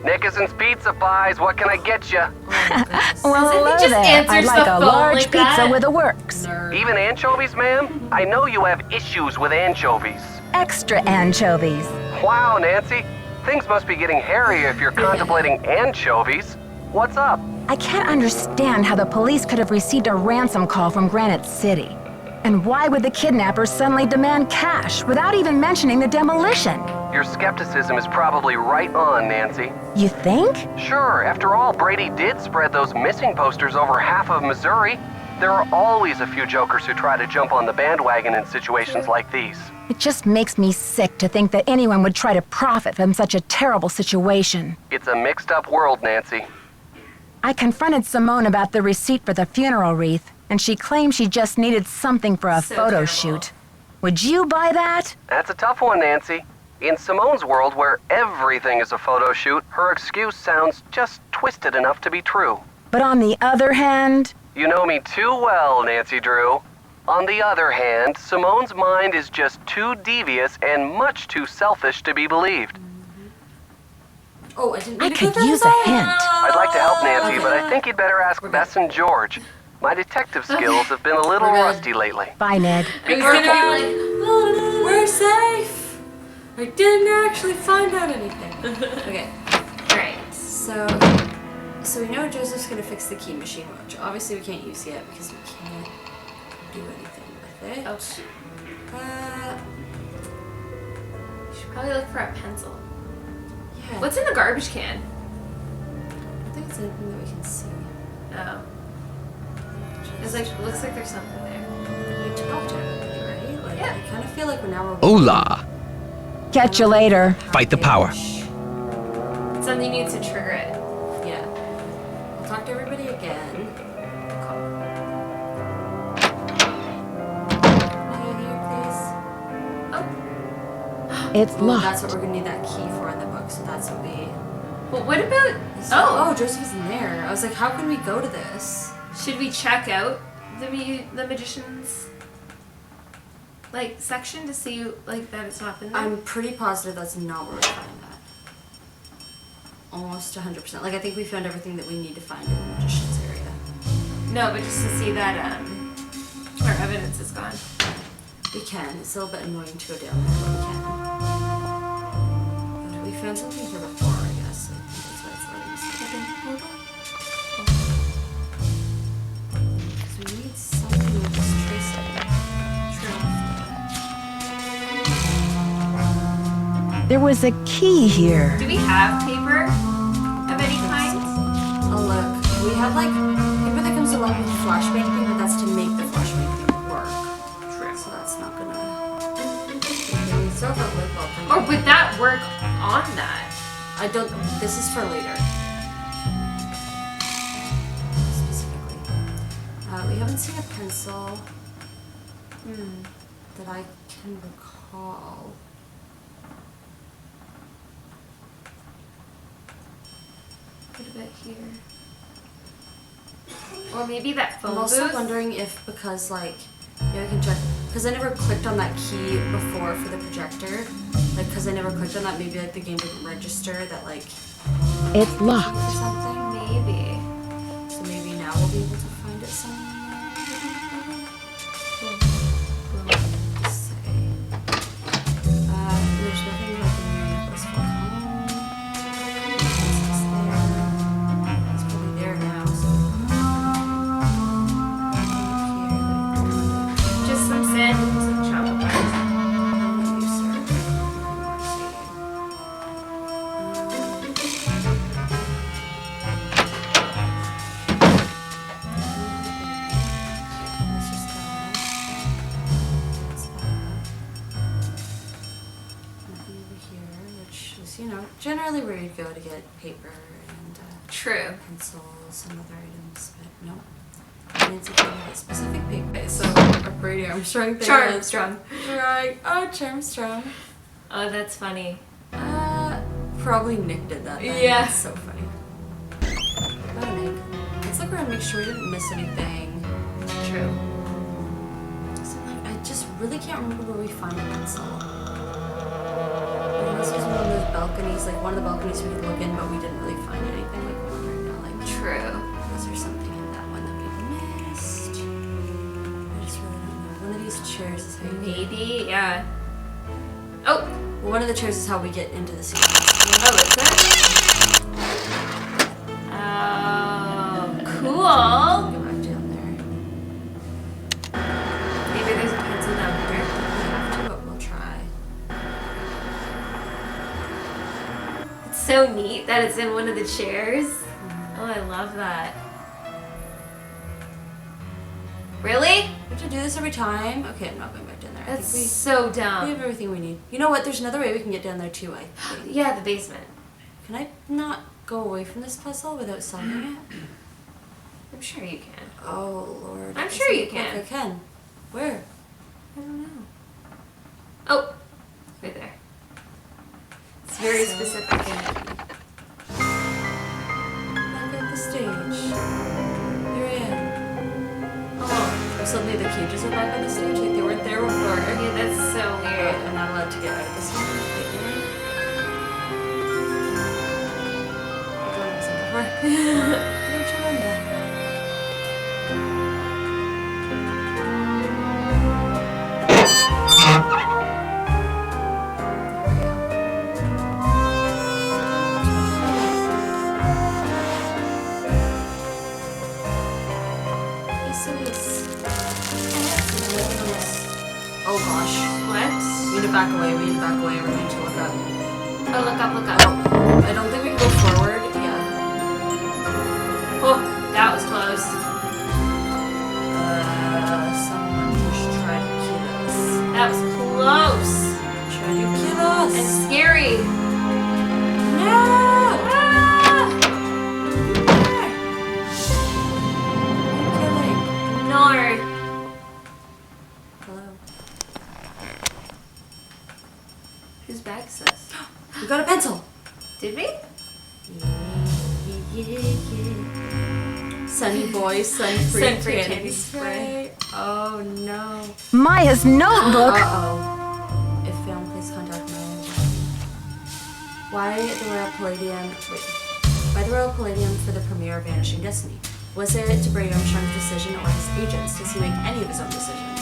[SPEAKER 10] Nickerson's Pizza Pies, what can I get you?
[SPEAKER 1] Oh my goodness.
[SPEAKER 4] Well,
[SPEAKER 2] As if he
[SPEAKER 4] hello
[SPEAKER 2] just
[SPEAKER 4] there. I'd
[SPEAKER 2] answers
[SPEAKER 4] like
[SPEAKER 2] the
[SPEAKER 4] a
[SPEAKER 2] phone
[SPEAKER 4] large
[SPEAKER 2] like
[SPEAKER 4] pizza
[SPEAKER 2] that.
[SPEAKER 4] with a works.
[SPEAKER 1] Nerd.
[SPEAKER 10] Even anchovies, ma'am? I know you have issues with anchovies.
[SPEAKER 4] Extra anchovies.
[SPEAKER 10] Wow, Nancy. Things must be getting hairy if you're contemplating anchovies. What's up?
[SPEAKER 4] I can't understand how the police could have received a ransom call from Granite City. And why would the kidnappers suddenly demand cash without even mentioning the demolition?
[SPEAKER 10] Your skepticism is probably right on, Nancy.
[SPEAKER 4] You think?
[SPEAKER 10] Sure, after all, Brady did spread those missing posters over half of Missouri. There are always a few jokers who try to jump on the bandwagon in situations like these.
[SPEAKER 4] It just makes me sick to think that anyone would try to profit from such a terrible situation.
[SPEAKER 10] It's a mixed-up world, Nancy.
[SPEAKER 4] I confronted Simone about the receipt for the funeral wreath, and she claimed she just needed something for a
[SPEAKER 2] So
[SPEAKER 4] photo
[SPEAKER 2] terrible.
[SPEAKER 4] shoot. Would you buy that?
[SPEAKER 10] That's a tough one, Nancy. In Simone's world, where everything is a photo shoot, her excuse sounds just twisted enough to be true.
[SPEAKER 4] But on the other hand,
[SPEAKER 10] You know me too well, Nancy Drew. On the other hand, Simone's mind is just too devious and much too selfish to be believed.
[SPEAKER 1] Oh, I didn't
[SPEAKER 4] I
[SPEAKER 1] mean to
[SPEAKER 4] could
[SPEAKER 1] put that
[SPEAKER 4] use a
[SPEAKER 1] aside.
[SPEAKER 4] hint.
[SPEAKER 10] I'd like to help Nancy,
[SPEAKER 1] Okay.
[SPEAKER 10] but I think you'd better ask
[SPEAKER 1] We're good.
[SPEAKER 10] Bess and George. My detective skills have been a little
[SPEAKER 1] We're good.
[SPEAKER 10] rusty lately.
[SPEAKER 4] bye, Ned.
[SPEAKER 2] I was
[SPEAKER 1] We're
[SPEAKER 2] gonna
[SPEAKER 1] gonna
[SPEAKER 2] be
[SPEAKER 1] be
[SPEAKER 2] like,
[SPEAKER 1] like, we're safe. I didn't actually find out anything. Okay,
[SPEAKER 2] right.
[SPEAKER 1] so we know Joseph's gonna fix the key machine, which obviously we can't use yet because we can't do anything with it.
[SPEAKER 2] Oh,
[SPEAKER 1] Uh,
[SPEAKER 2] you should probably look for a pencil.
[SPEAKER 1] yeah.
[SPEAKER 2] What's in the garbage can?
[SPEAKER 1] I think it's anything that we can see.
[SPEAKER 2] Oh. It's like, it looks like there's something there.
[SPEAKER 1] We talked to everybody, right? Like,
[SPEAKER 2] Yeah.
[SPEAKER 1] I kind of feel like now we're.
[SPEAKER 6] Hola!
[SPEAKER 4] Catch you later.
[SPEAKER 6] Fight the power.
[SPEAKER 2] Something needs to trigger it.
[SPEAKER 1] Yeah. We'll talk to everybody again.
[SPEAKER 4] It's
[SPEAKER 1] Oh,
[SPEAKER 4] locked.
[SPEAKER 1] that's what we're gonna need that key for in the book. So that's what we.
[SPEAKER 2] But what about...
[SPEAKER 1] Oh, Joseph is in there. I was like, how can we go to this?
[SPEAKER 2] Should we check out the magician's like section to see like that it's not been there?
[SPEAKER 1] I'm pretty positive that's not where we find that. Almost 100%. Like I think we found everything that we need to find in the magician's area.
[SPEAKER 2] No, but just to see that our evidence is gone.
[SPEAKER 1] We can. It's a little bit annoying to go down there, but we can. But we found something here before, I guess. I think that's why it's letting us go. Because we need something with this tracing.
[SPEAKER 4] There was a key here.
[SPEAKER 2] Do we have paper of any kind?
[SPEAKER 1] Oh look, we have like paper that comes along with flashbang thing, but that's to make the flashbang thing work.
[SPEAKER 2] True.
[SPEAKER 1] So that's not gonna. We still have a lip bulb thing.
[SPEAKER 2] Or would that work on that?
[SPEAKER 1] I don't. This is for later. Specifically, we haven't seen a pencil that I can recall.
[SPEAKER 2] What about here? Or maybe that phone
[SPEAKER 1] I'm also
[SPEAKER 2] booth?
[SPEAKER 1] wondering if because like I can check because I never clicked on that key before for the projector. Like because I never clicked on that, maybe like the game didn't register that like
[SPEAKER 4] It's locked.
[SPEAKER 1] or something.
[SPEAKER 2] Maybe.
[SPEAKER 1] So maybe now we'll be able to find it somewhere. Just say. There's nothing like in your necklace for home. It's there. It's probably there now. So.
[SPEAKER 2] Just some sand and some travel bars.
[SPEAKER 1] You, sir. Let's just that's that. Nothing over here, which is, generally where you'd go to get paper and
[SPEAKER 2] True.
[SPEAKER 1] pencils and other items, but no. Nancy can get specific paper. So our Brady Armstrong thing.
[SPEAKER 2] Charmstrong.
[SPEAKER 1] Right. Oh, Charmstrong.
[SPEAKER 2] Oh, that's funny.
[SPEAKER 1] Probably Nick did that. Then.
[SPEAKER 2] Yeah.
[SPEAKER 1] That's so funny. Oh, Nick. Let's look around and make sure we didn't miss anything.
[SPEAKER 2] True.
[SPEAKER 1] So, like, I just really can't remember where we find a pencil. This was one of those balconies, like one of the balconies we could look in, but we didn't really find anything like one right now. Like,
[SPEAKER 2] True.
[SPEAKER 1] was there something in that one that we missed? I just really don't know. One of these chairs is how you
[SPEAKER 2] Maybe, yeah. Oh!
[SPEAKER 1] Well, one of the chairs is how we get into the scene.
[SPEAKER 2] Oh, is it? Oh, cool.
[SPEAKER 1] Go back down there.
[SPEAKER 2] Maybe there's a pencil down here.
[SPEAKER 1] We have to, but we'll try.
[SPEAKER 2] It's so neat that it's in one of the chairs. Oh, I love that. Really?
[SPEAKER 1] We have to do this every time. Okay, I'm not going back down there. I
[SPEAKER 2] That's
[SPEAKER 1] think
[SPEAKER 2] so
[SPEAKER 1] we
[SPEAKER 2] dumb.
[SPEAKER 1] have everything we need. You know what? There's another way we can get down there too, I think.
[SPEAKER 2] Yeah, the basement.
[SPEAKER 1] Can I not go away from this puzzle without solving it?
[SPEAKER 2] I'm sure you can.
[SPEAKER 1] Oh, Lord.
[SPEAKER 2] I'm sure you can.
[SPEAKER 1] I can. Where?
[SPEAKER 2] I don't know. Oh, right there. It's very specific.
[SPEAKER 1] Back at the stage. Here I am. Oh, suddenly the cages are back on the stage. Like they weren't there before.
[SPEAKER 2] Yeah, that's so weird.
[SPEAKER 1] I'm not allowed to get out of this one. Don't you run that? Oh gosh.
[SPEAKER 2] What?
[SPEAKER 1] We need to back away, we need to back away, we need to look up.
[SPEAKER 2] Oh, look up, look up.
[SPEAKER 1] Oh, I don't think we can go forward. Yeah.
[SPEAKER 2] Oh, that was close.
[SPEAKER 1] Someone just tried to kill us.
[SPEAKER 2] That was close.
[SPEAKER 1] Tried to kill us.
[SPEAKER 2] And scary.
[SPEAKER 1] No!
[SPEAKER 2] Ah!
[SPEAKER 1] Killing.
[SPEAKER 2] No.
[SPEAKER 1] Hello.
[SPEAKER 2] Whose bag is this?
[SPEAKER 1] We got a pencil.
[SPEAKER 2] Did we?
[SPEAKER 1] Sunny boy, sun-free
[SPEAKER 2] Sun-free
[SPEAKER 1] candy
[SPEAKER 2] candy
[SPEAKER 1] spray. Oh no.
[SPEAKER 4] Maya's notebook.
[SPEAKER 1] Uh-oh. If found, please contact Maya. Why the Royal Palladium? Wait. Why the Royal Palladium for the premiere of Vanishing Destiny? Was it to Brady Armstrong's decision or his agents? Does he make any of his own decisions?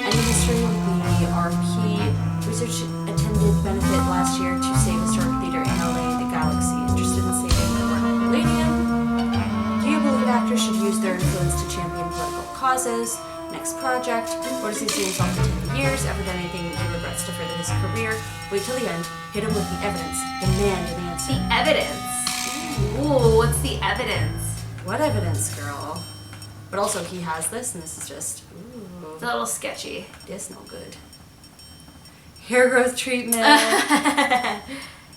[SPEAKER 1] Any history with the RP research attended benefit last year to save historic theater in LA, the Galaxy. Interested in saving the Royal Palladium? Do you believe actors should use their influence to champion political causes? Next project? Or does he see himself in 10 years? Ever done anything he regrets to further his career? Wait till the end. Hit him with the evidence. Demand an answer.
[SPEAKER 2] The evidence. Ooh, what's the evidence?
[SPEAKER 1] What evidence, girl? But also, he has this, and this is just, ooh.
[SPEAKER 2] It's a little sketchy.
[SPEAKER 1] This no good. Hair growth treatment.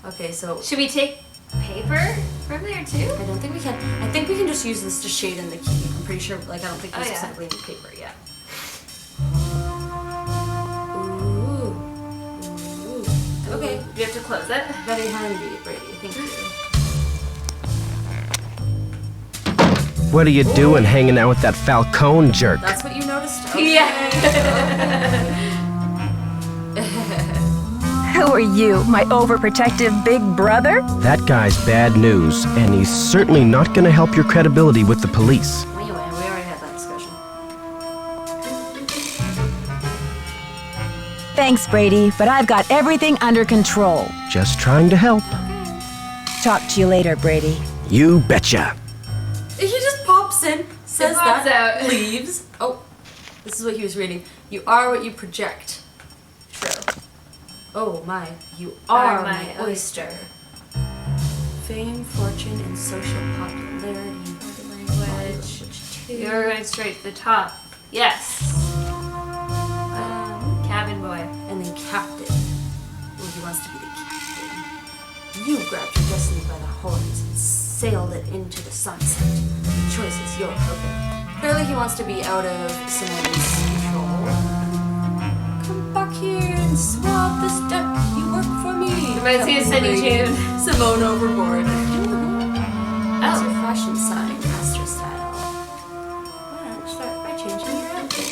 [SPEAKER 1] Okay, so
[SPEAKER 2] Should we take paper from there too?
[SPEAKER 1] I don't think we can. I think we can just use this to shade in the key. I'm pretty sure. Like I don't think we
[SPEAKER 2] Oh, yeah.
[SPEAKER 1] specifically need paper yet. Ooh. Okay.
[SPEAKER 2] Do you have to close it?
[SPEAKER 1] Very handy, Brady. Thank you.
[SPEAKER 6] What are you doing hanging out with that Falcone jerk?
[SPEAKER 1] That's what you noticed. Okay.
[SPEAKER 2] Yeah.
[SPEAKER 4] Who are you, my overprotective big brother?
[SPEAKER 6] That guy's bad news, and he's certainly not gonna help your credibility with the police.
[SPEAKER 1] Anyway, we already had that discussion.
[SPEAKER 4] Thanks, Brady, but I've got everything under control.
[SPEAKER 6] Just trying to help.
[SPEAKER 4] Talk to you later, Brady.
[SPEAKER 6] You betcha.
[SPEAKER 1] He just pops in, says
[SPEAKER 2] pops
[SPEAKER 1] that,
[SPEAKER 2] out.
[SPEAKER 1] leaves. Oh, this is what he was reading. You are what you project. True. Oh my, you are my oyster. Fame, fortune, and social popularity.
[SPEAKER 2] Language. You're going straight to the top. Yes. Cabin boy.
[SPEAKER 1] And then captain. Well, he wants to be the captain. You grabbed your destiny by the horns and sailed it into the sunset. The choice is yours. Okay. Clearly he wants to be out of someone's control. Come back here and swab this deck. You work for me.
[SPEAKER 2] Reminds me of Sunny June.
[SPEAKER 1] Simone overboard. That's your fashion sign, master style. Why don't you start by changing your outfit?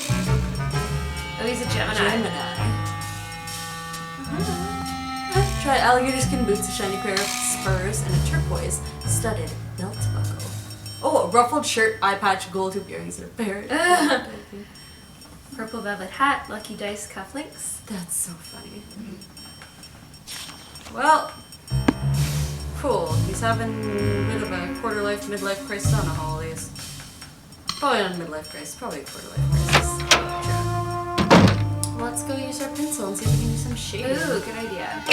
[SPEAKER 2] Oh, he's a Gemini.
[SPEAKER 1] Gemini. Try alligator skin boots, a shiny pair of spurs, and a turquoise studded belt buckle. Oh, a ruffled shirt, eye patch, gold hoop earrings, and a pair.
[SPEAKER 2] Purple velvet hat, lucky dice cufflinks.
[SPEAKER 1] That's so funny. Well, cool. He's having a bit of a quarter-life, midlife crisis. I don't know how old he is. Probably not a midlife crisis. Probably a quarter-life crisis. True. Let's go use our pencil and see if we can do some shading.
[SPEAKER 2] Ooh, good idea.
[SPEAKER 1] At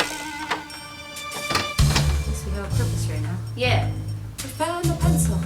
[SPEAKER 1] least we have a purpose right now.
[SPEAKER 2] Yeah.
[SPEAKER 1] We found a pencil.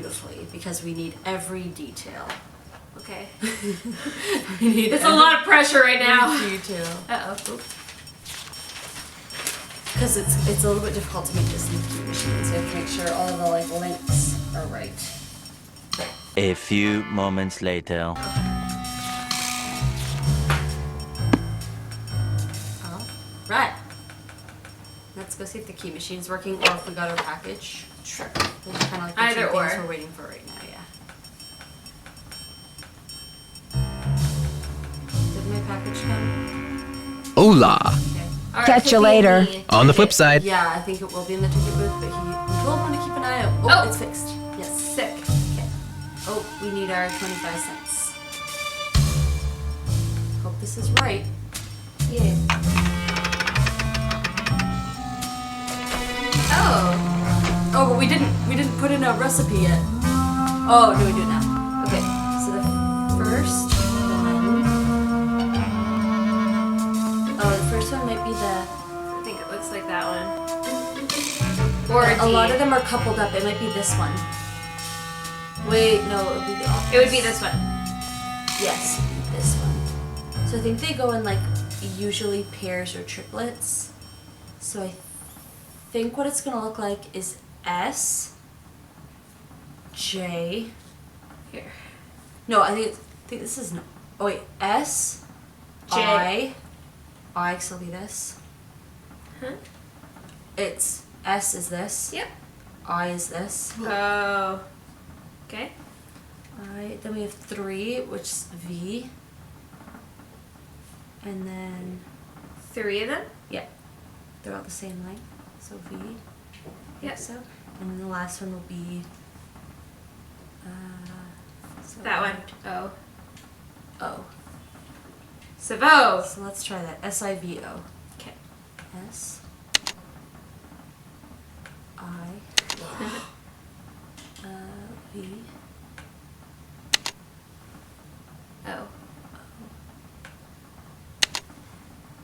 [SPEAKER 1] beautifully because we need every detail.
[SPEAKER 2] Okay.
[SPEAKER 1] We need
[SPEAKER 2] It's a lot of pressure right now.
[SPEAKER 1] detail.
[SPEAKER 2] Uh-oh.
[SPEAKER 1] Because it's a little bit difficult to make this in the key machine, so you have to make sure all of the like links are right.
[SPEAKER 12] A few moments later.
[SPEAKER 1] Oh, right. Let's go see if the key machine's working or if we got our package.
[SPEAKER 2] Sure.
[SPEAKER 1] Those are kind of like the
[SPEAKER 2] Either
[SPEAKER 1] two things
[SPEAKER 2] or.
[SPEAKER 1] we're waiting for right now, yeah. Did my package come?
[SPEAKER 6] Hola!
[SPEAKER 1] Okay.
[SPEAKER 2] All right,
[SPEAKER 4] Catch you
[SPEAKER 2] Cookie,
[SPEAKER 4] later.
[SPEAKER 2] me.
[SPEAKER 6] On the flip side.
[SPEAKER 1] Yeah, I think it will be in the ticket booth, but he told me to keep an eye out.
[SPEAKER 2] Oh.
[SPEAKER 1] It's fixed. Yes.
[SPEAKER 2] Sick.
[SPEAKER 1] Okay. Oh, we need our 25 cents. Hope this is right.
[SPEAKER 2] Yeah. Oh.
[SPEAKER 1] Oh, but we didn't put in a recipe yet. Oh, no, we do it now. Okay, so the first one. Oh, the first one might be the.
[SPEAKER 2] I think it looks like that one. Or
[SPEAKER 1] A
[SPEAKER 2] D.
[SPEAKER 1] lot of them are coupled up. It might be this one. Wait, no, it would be the opposite.
[SPEAKER 2] It would be this one.
[SPEAKER 1] Yes, it would be this one. So I think they go in like usually pairs or triplets. So I think what it's gonna look like is S, J.
[SPEAKER 2] Here.
[SPEAKER 1] No, I think this is no. Oh wait, S,
[SPEAKER 2] J.
[SPEAKER 1] I still be this.
[SPEAKER 2] Huh?
[SPEAKER 1] It's S is this.
[SPEAKER 2] Yep.
[SPEAKER 1] I is this.
[SPEAKER 2] Oh. Okay.
[SPEAKER 1] Alright, then we have 3, which is V. And then
[SPEAKER 2] 3 of them?
[SPEAKER 1] yeah, they're all the same length. So V.
[SPEAKER 2] Yep.
[SPEAKER 1] So, and then the last one will be so
[SPEAKER 2] That one. O.
[SPEAKER 1] O.
[SPEAKER 2] Savo.
[SPEAKER 1] So let's try that. S-I-V-O.
[SPEAKER 2] Okay.
[SPEAKER 1] S I V
[SPEAKER 2] O.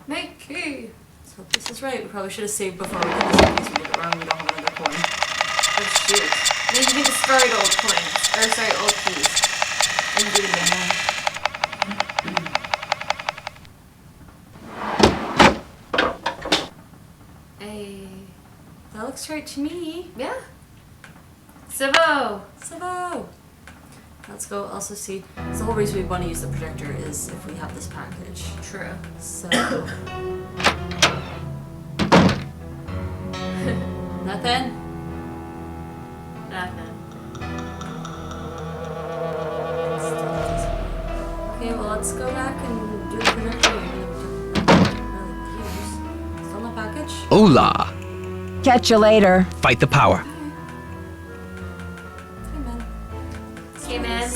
[SPEAKER 2] Mickey.
[SPEAKER 1] So this is right. We probably should have saved before we did this in case we get it wrong. We don't have another coin.
[SPEAKER 2] Oh shoot. Then you can discard old coins. Or sorry, old keys. And do it again. Hey.
[SPEAKER 1] That looks right to me.
[SPEAKER 2] Yeah. Savo.
[SPEAKER 1] Savo. Let's go also see. So the whole reason we want to use the projector is if we have this package.
[SPEAKER 2] True.
[SPEAKER 1] So. Nothing?
[SPEAKER 2] Nothing.
[SPEAKER 1] Okay, well let's go back and do the projector. Still no package?
[SPEAKER 6] Hola!
[SPEAKER 4] Catch you later.
[SPEAKER 6] Fight the power.
[SPEAKER 1] Hey man.
[SPEAKER 2] Hey man.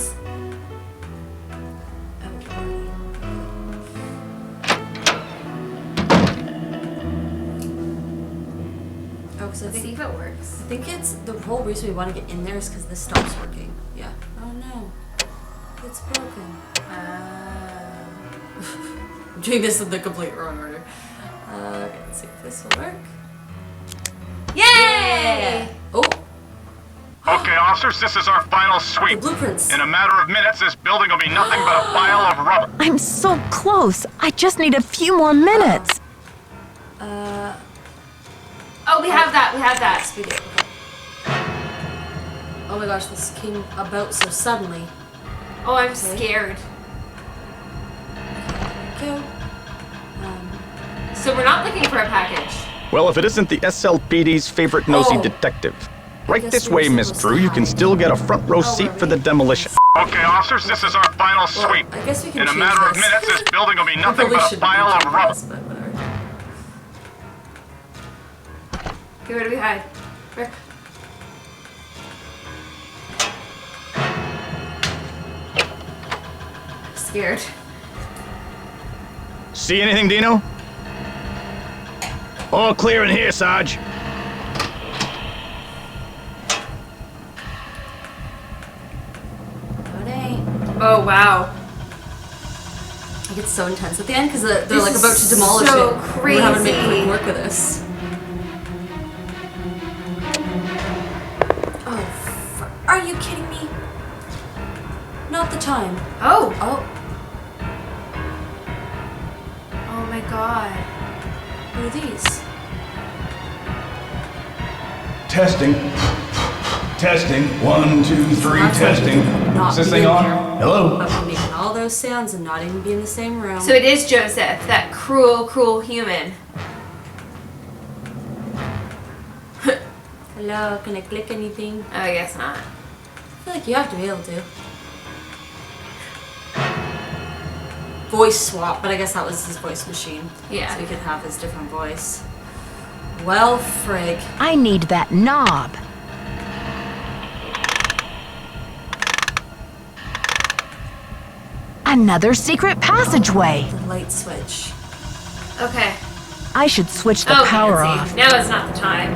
[SPEAKER 1] Oh, because I
[SPEAKER 2] Let's see
[SPEAKER 1] think
[SPEAKER 2] if it works.
[SPEAKER 1] I think it's the whole reason we want to get in there is because this stops working. Yeah. Oh no, it's broken. I'm doing this in the complete wrong order. Okay, let's see if this will work.
[SPEAKER 2] Yay!
[SPEAKER 1] Oh,
[SPEAKER 7] Okay, officers, this is our final
[SPEAKER 1] the
[SPEAKER 7] sweep.
[SPEAKER 1] blueprints.
[SPEAKER 7] In a matter of minutes, this building will be nothing but a pile of rubble.
[SPEAKER 4] I'm so close. I just need a few more minutes.
[SPEAKER 2] Oh, we have that. We have that.
[SPEAKER 1] We do. Okay. Oh my gosh, this came about so suddenly.
[SPEAKER 2] Oh, I'm scared.
[SPEAKER 1] Go.
[SPEAKER 2] So we're not looking for a package.
[SPEAKER 7] Well, if it isn't the SLPD's favorite nosy
[SPEAKER 1] Oh.
[SPEAKER 7] detective.
[SPEAKER 1] I
[SPEAKER 7] Right
[SPEAKER 1] guess
[SPEAKER 7] this
[SPEAKER 1] we were
[SPEAKER 7] way, Miss
[SPEAKER 1] supposed to
[SPEAKER 7] Drew. You can
[SPEAKER 1] hide.
[SPEAKER 7] still get a front row
[SPEAKER 1] Oh,
[SPEAKER 7] seat
[SPEAKER 1] were
[SPEAKER 7] for the
[SPEAKER 1] we?
[SPEAKER 7] demolition. Okay, officers, this is our final sweep.
[SPEAKER 1] I guess we can
[SPEAKER 7] In a
[SPEAKER 1] change
[SPEAKER 7] matter of
[SPEAKER 1] this.
[SPEAKER 7] minutes, this building will be
[SPEAKER 1] I
[SPEAKER 7] nothing
[SPEAKER 1] probably
[SPEAKER 7] but a
[SPEAKER 1] shouldn't
[SPEAKER 7] pile
[SPEAKER 1] be
[SPEAKER 7] of
[SPEAKER 1] changing
[SPEAKER 7] rubble.
[SPEAKER 1] this, but whatever.
[SPEAKER 2] Okay, where do we hide? Where? I'm scared.
[SPEAKER 7] See anything, Dino? All clear in here, Sarge.
[SPEAKER 1] No, it ain't.
[SPEAKER 2] Oh wow.
[SPEAKER 1] It gets so intense at the end because they're
[SPEAKER 2] This
[SPEAKER 1] like
[SPEAKER 2] is
[SPEAKER 1] about to demolish
[SPEAKER 2] so
[SPEAKER 1] it. We're having to make
[SPEAKER 2] crazy.
[SPEAKER 1] quick work with this. Oh, Are you kidding me? Not the time.
[SPEAKER 2] Oh.
[SPEAKER 1] Oh.
[SPEAKER 2] Oh my god.
[SPEAKER 1] What are these?
[SPEAKER 5] Testing. Testing. 1, 2, 3, testing. Is this thing on? Hello?
[SPEAKER 1] But we're making all those sounds and not even be in the same room.
[SPEAKER 2] So it is Joseph, that cruel, cruel human.
[SPEAKER 1] Hello, can I click anything?
[SPEAKER 2] Oh, I guess not.
[SPEAKER 1] I feel like you have to be able to. Voice swap, but I guess that was his voice machine.
[SPEAKER 2] Yeah.
[SPEAKER 1] So he could have his different voice. Well, frig.
[SPEAKER 4] I need that knob. Another secret passageway.
[SPEAKER 1] The light switch.
[SPEAKER 2] Okay.
[SPEAKER 4] I should switch the
[SPEAKER 2] Oh,
[SPEAKER 4] power
[SPEAKER 2] Nancy.
[SPEAKER 4] off.
[SPEAKER 2] Now is not the time.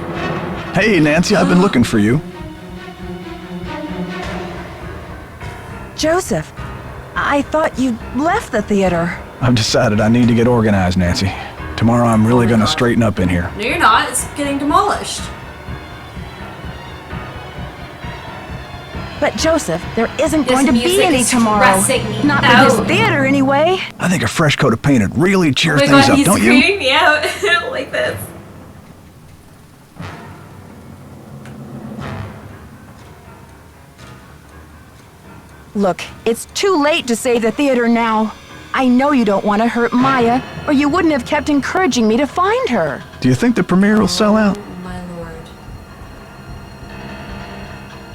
[SPEAKER 5] Hey, Nancy, I've been looking for you.
[SPEAKER 4] Joseph, I thought you'd left the theater.
[SPEAKER 5] I've decided I need to get organized, Nancy. Tomorrow I'm really gonna straighten up in here.
[SPEAKER 1] No, you're not. It's getting demolished.
[SPEAKER 4] But Joseph, there isn't
[SPEAKER 2] This
[SPEAKER 4] going to be
[SPEAKER 2] music
[SPEAKER 4] any
[SPEAKER 2] is
[SPEAKER 4] tomorrow.
[SPEAKER 2] stressing me
[SPEAKER 4] Not for
[SPEAKER 2] out.
[SPEAKER 4] this theater, anyway.
[SPEAKER 5] I think a fresh coat of paint would really cheer
[SPEAKER 2] Oh my
[SPEAKER 5] things
[SPEAKER 2] god,
[SPEAKER 5] up,
[SPEAKER 2] he's
[SPEAKER 5] don't you?
[SPEAKER 2] creeping me out. I don't like this.
[SPEAKER 4] Look, it's too late to save the theater now. I know you don't want to hurt Maya, or you wouldn't have kept encouraging me to find her.
[SPEAKER 5] Do you think the premiere will sell out?
[SPEAKER 1] Oh, my lord.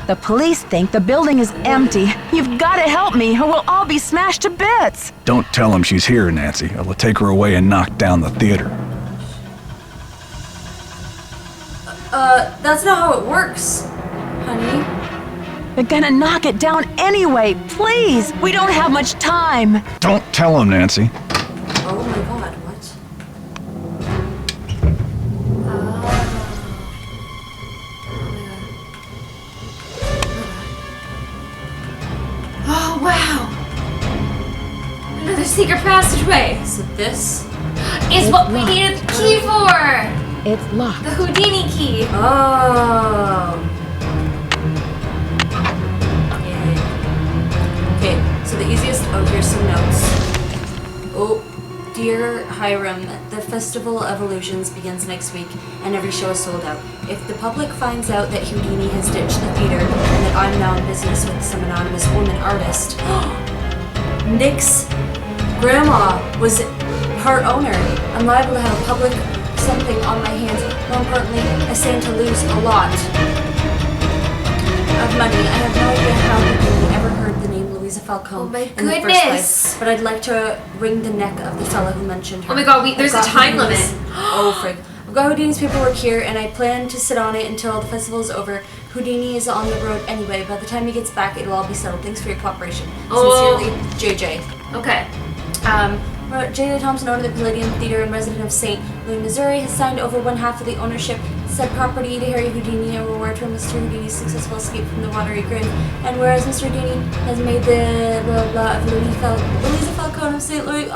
[SPEAKER 4] The police think the building is empty. You've got to help me, or we'll all be smashed to bits.
[SPEAKER 5] Don't tell him she's here, Nancy. I'll take her away and knock down the theater.
[SPEAKER 1] That's not how it works, honey.
[SPEAKER 4] They're gonna knock it down anyway. Please, we don't have much time.
[SPEAKER 5] Don't tell him, Nancy.
[SPEAKER 1] Oh my god, what?
[SPEAKER 2] Oh, wow. Another secret passageway.
[SPEAKER 1] So this?
[SPEAKER 2] Is what we needed the key for.
[SPEAKER 4] It's locked.
[SPEAKER 2] The Houdini key.
[SPEAKER 1] Oh. Okay, so the easiest. Oh, here's some notes. Oh, dear Hiram, the Festival of Illusions begins next week, and every show is sold out. If the public finds out that Houdini has ditched the theater and that I'm now in business with some anonymous woman artist, Nick's grandma was part owner. I'm liable to have a public something on my hands. More importantly, I stand to lose a lot of money. I have no idea how Houdini ever heard the name Louisa Falcone
[SPEAKER 2] Oh my
[SPEAKER 1] in the first
[SPEAKER 2] goodness.
[SPEAKER 1] place. But I'd like to wring the neck of the fellow who mentioned her.
[SPEAKER 2] Oh my god, there's a
[SPEAKER 1] I've got
[SPEAKER 2] time
[SPEAKER 1] Houdini's-
[SPEAKER 2] limit.
[SPEAKER 1] Oh frig. I've got Houdini's paperwork here, and I plan to sit on it until the festival is over. Houdini is on the road anyway. By the time he gets back, it'll all be settled. Thanks for your cooperation.
[SPEAKER 2] Oh.
[SPEAKER 1] Sincerely, JJ.
[SPEAKER 2] Okay.
[SPEAKER 1] J.J. Thompson, owner of the Palladium Theater and resident of St. Louis, Missouri, has signed over one half of the ownership said property to Harry Houdini, a reward for Mr. Houdini's successful escape from the watery grave. And whereas Mr. Houdini has made the blah blah of Louisa Falcone of St. Louis,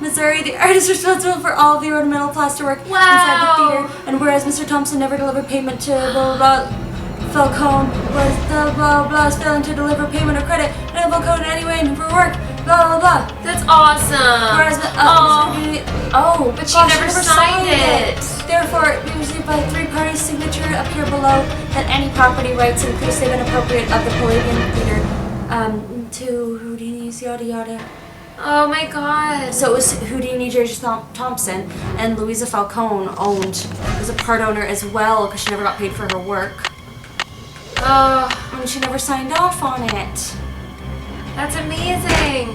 [SPEAKER 1] Missouri, the artist responsible for all of the ornamental plasterwork inside the theater. And whereas Mr. Thompson never delivered payment to blah blah blah. Falcone was the blah blah failing to deliver payment or credit, and Falcone anyway and for work, blah blah blah.
[SPEAKER 2] That's awesome.
[SPEAKER 1] Whereas but
[SPEAKER 2] she never signed it.
[SPEAKER 1] Therefore, it be received by 3 parties' signature up here below that any property rights inclusive and appropriate of the Palladium Theater to Houdini's yada yada.
[SPEAKER 2] Oh my god.
[SPEAKER 1] So it was Houdini, J.J. Thompson, and Louisa Falcone was a part owner as well because she never got paid for her work. And she never signed off on it.
[SPEAKER 2] That's amazing.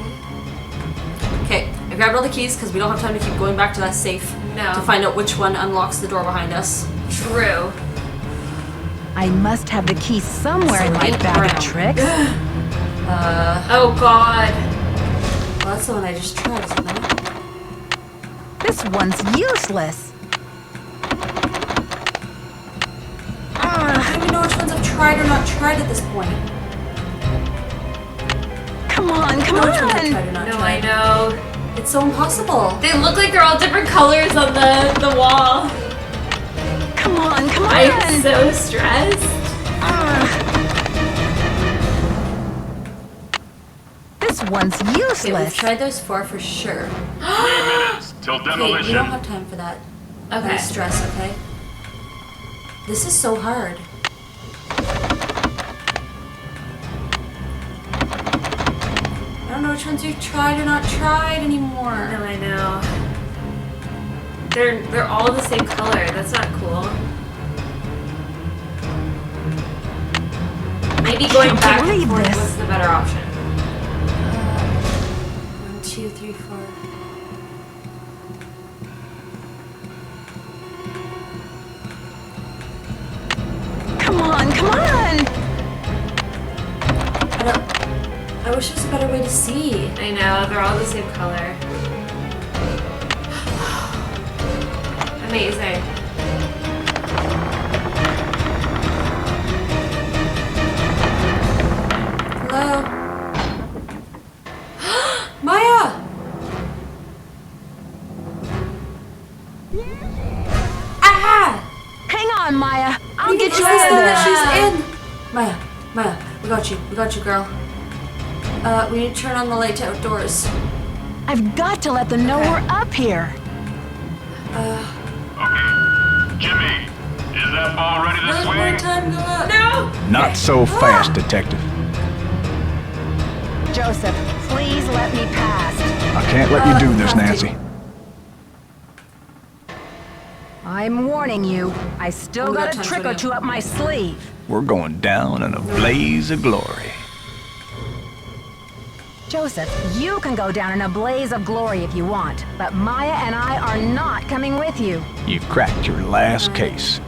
[SPEAKER 1] Okay, I grabbed all the keys because we don't have time to keep going back to that safe to find out which one unlocks the door behind us.
[SPEAKER 2] True.
[SPEAKER 4] I must have the key somewhere in my bag of tricks.
[SPEAKER 2] Oh god.
[SPEAKER 1] Well, that's the one I just tried, isn't it?
[SPEAKER 4] This one's useless.
[SPEAKER 1] I don't even know which ones I've tried or not tried at this point.
[SPEAKER 4] Come on, come
[SPEAKER 1] Which ones I've
[SPEAKER 4] on.
[SPEAKER 1] tried or not
[SPEAKER 2] No,
[SPEAKER 1] tried.
[SPEAKER 2] I know.
[SPEAKER 1] It's so impossible.
[SPEAKER 2] They look like they're all different colors on the wall.
[SPEAKER 4] Come on, come on.
[SPEAKER 2] I'm so stressed.
[SPEAKER 4] This one's
[SPEAKER 1] Okay, we've
[SPEAKER 4] useless.
[SPEAKER 1] tried those 4 for sure.
[SPEAKER 3] 3 minutes till
[SPEAKER 1] Okay, we
[SPEAKER 3] demolition.
[SPEAKER 1] don't have time for that.
[SPEAKER 2] Okay.
[SPEAKER 1] No stress, okay? This is so hard. I don't know which ones we've tried or not tried anymore.
[SPEAKER 2] No, I know. They're all the same color. That's not cool. Maybe going
[SPEAKER 4] Can't
[SPEAKER 2] back and
[SPEAKER 4] believe
[SPEAKER 2] forth
[SPEAKER 4] this.
[SPEAKER 2] was the better option.
[SPEAKER 1] 1, 2, 3, 4.
[SPEAKER 4] Come on, come on!
[SPEAKER 1] I wish there was a better way to see.
[SPEAKER 2] I know, they're all the same color. Amazing.
[SPEAKER 1] Hello? Maya! Ah!
[SPEAKER 4] Hang on, Maya. I'll get
[SPEAKER 1] Is
[SPEAKER 4] you
[SPEAKER 1] this
[SPEAKER 4] out
[SPEAKER 1] the
[SPEAKER 4] of
[SPEAKER 1] one that
[SPEAKER 4] there.
[SPEAKER 1] she's in? Maya, we got you, girl. We need to turn on the light to outdoors.
[SPEAKER 4] I've got to let them know we're up here.
[SPEAKER 3] Okay. Jimmy, is that ball ready to
[SPEAKER 1] One
[SPEAKER 3] swing?
[SPEAKER 1] time, go up.
[SPEAKER 2] No!
[SPEAKER 5] Not so fast, Detective.
[SPEAKER 4] Joseph, please let me pass.
[SPEAKER 5] I can't let you do this, Nancy.
[SPEAKER 4] I'm warning you. I still
[SPEAKER 1] We got
[SPEAKER 4] got a
[SPEAKER 1] time
[SPEAKER 4] trick
[SPEAKER 1] for
[SPEAKER 4] or
[SPEAKER 1] you.
[SPEAKER 4] two up my sleeve.
[SPEAKER 5] We're going down in a blaze of glory.
[SPEAKER 4] Joseph, you can go down in a blaze of glory if you want, but Maya and I are not coming with you.
[SPEAKER 5] You've cracked your last case.